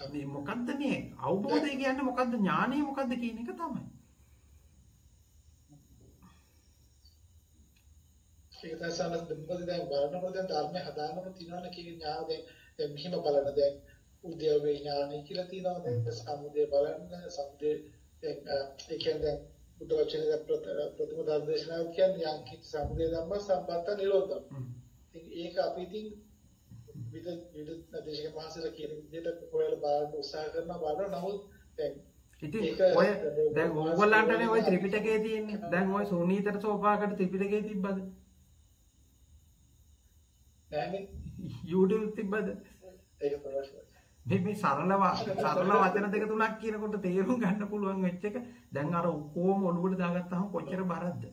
මේ මොකද්ද මේ අවබෝධය කියන්නේ මොකද්ද ඥානය මොකද්ද කියන එක තමයි. ඒක තමයි සානස් දෙන්නද දැන් බලනකොට දැන් ධර්මය හදාන්නම තියෙනවා කියන ඥාන දැන් මෙහිම බලන දැන් උද්‍යවේ ඥානයි කියලා තියෙනවා දැන් සමුදය බලන්න සමුදය ඒ කියන්නේ බුද්ධ වචනේ ප්‍රථම ධර්ම දේශනාව කියන්නේ යම් කිසි සමුදය ධම්ම සම්පත්ත නිරෝධම්. ඒක අපි ඉතින් විද දේශක මහසලා කියන විදිහට හොයලා බලන්න උත්සාහ කරනවා බලන නමුත් දැන් ඉතින් ඔය දැන් ඕගොල්ලන්ටනේ ඔය ත්‍රිපිටකයේ තියෙන්නේ. දැන් ඔය සෝනීතර සෝපාකට ත්‍රිපිටකයේ තිබ්බද? නැහැ. YouTube තිබ්බද? ඒක තමයි. මේ සරල වචන දෙක තුනක් කියනකොට තේරුම් ගන්න පුළුවන් වෙච්ච එක දැන් අර ඔක්කොම ඔළුවට දාගත්තාම කොච්චර බරක්ද?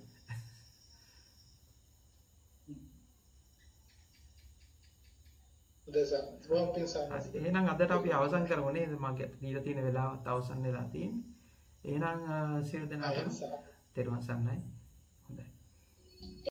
උදේසම බොහොම පිං සාමස. එහෙනම් අදට අපි අවසන් කරමු නේද? මගේ දීලා තියෙන වෙලාවත් අවසන් වෙලා තියෙන්නේ. එහෙනම් සියලු දෙනාටම තෙරුවන් සරණයි.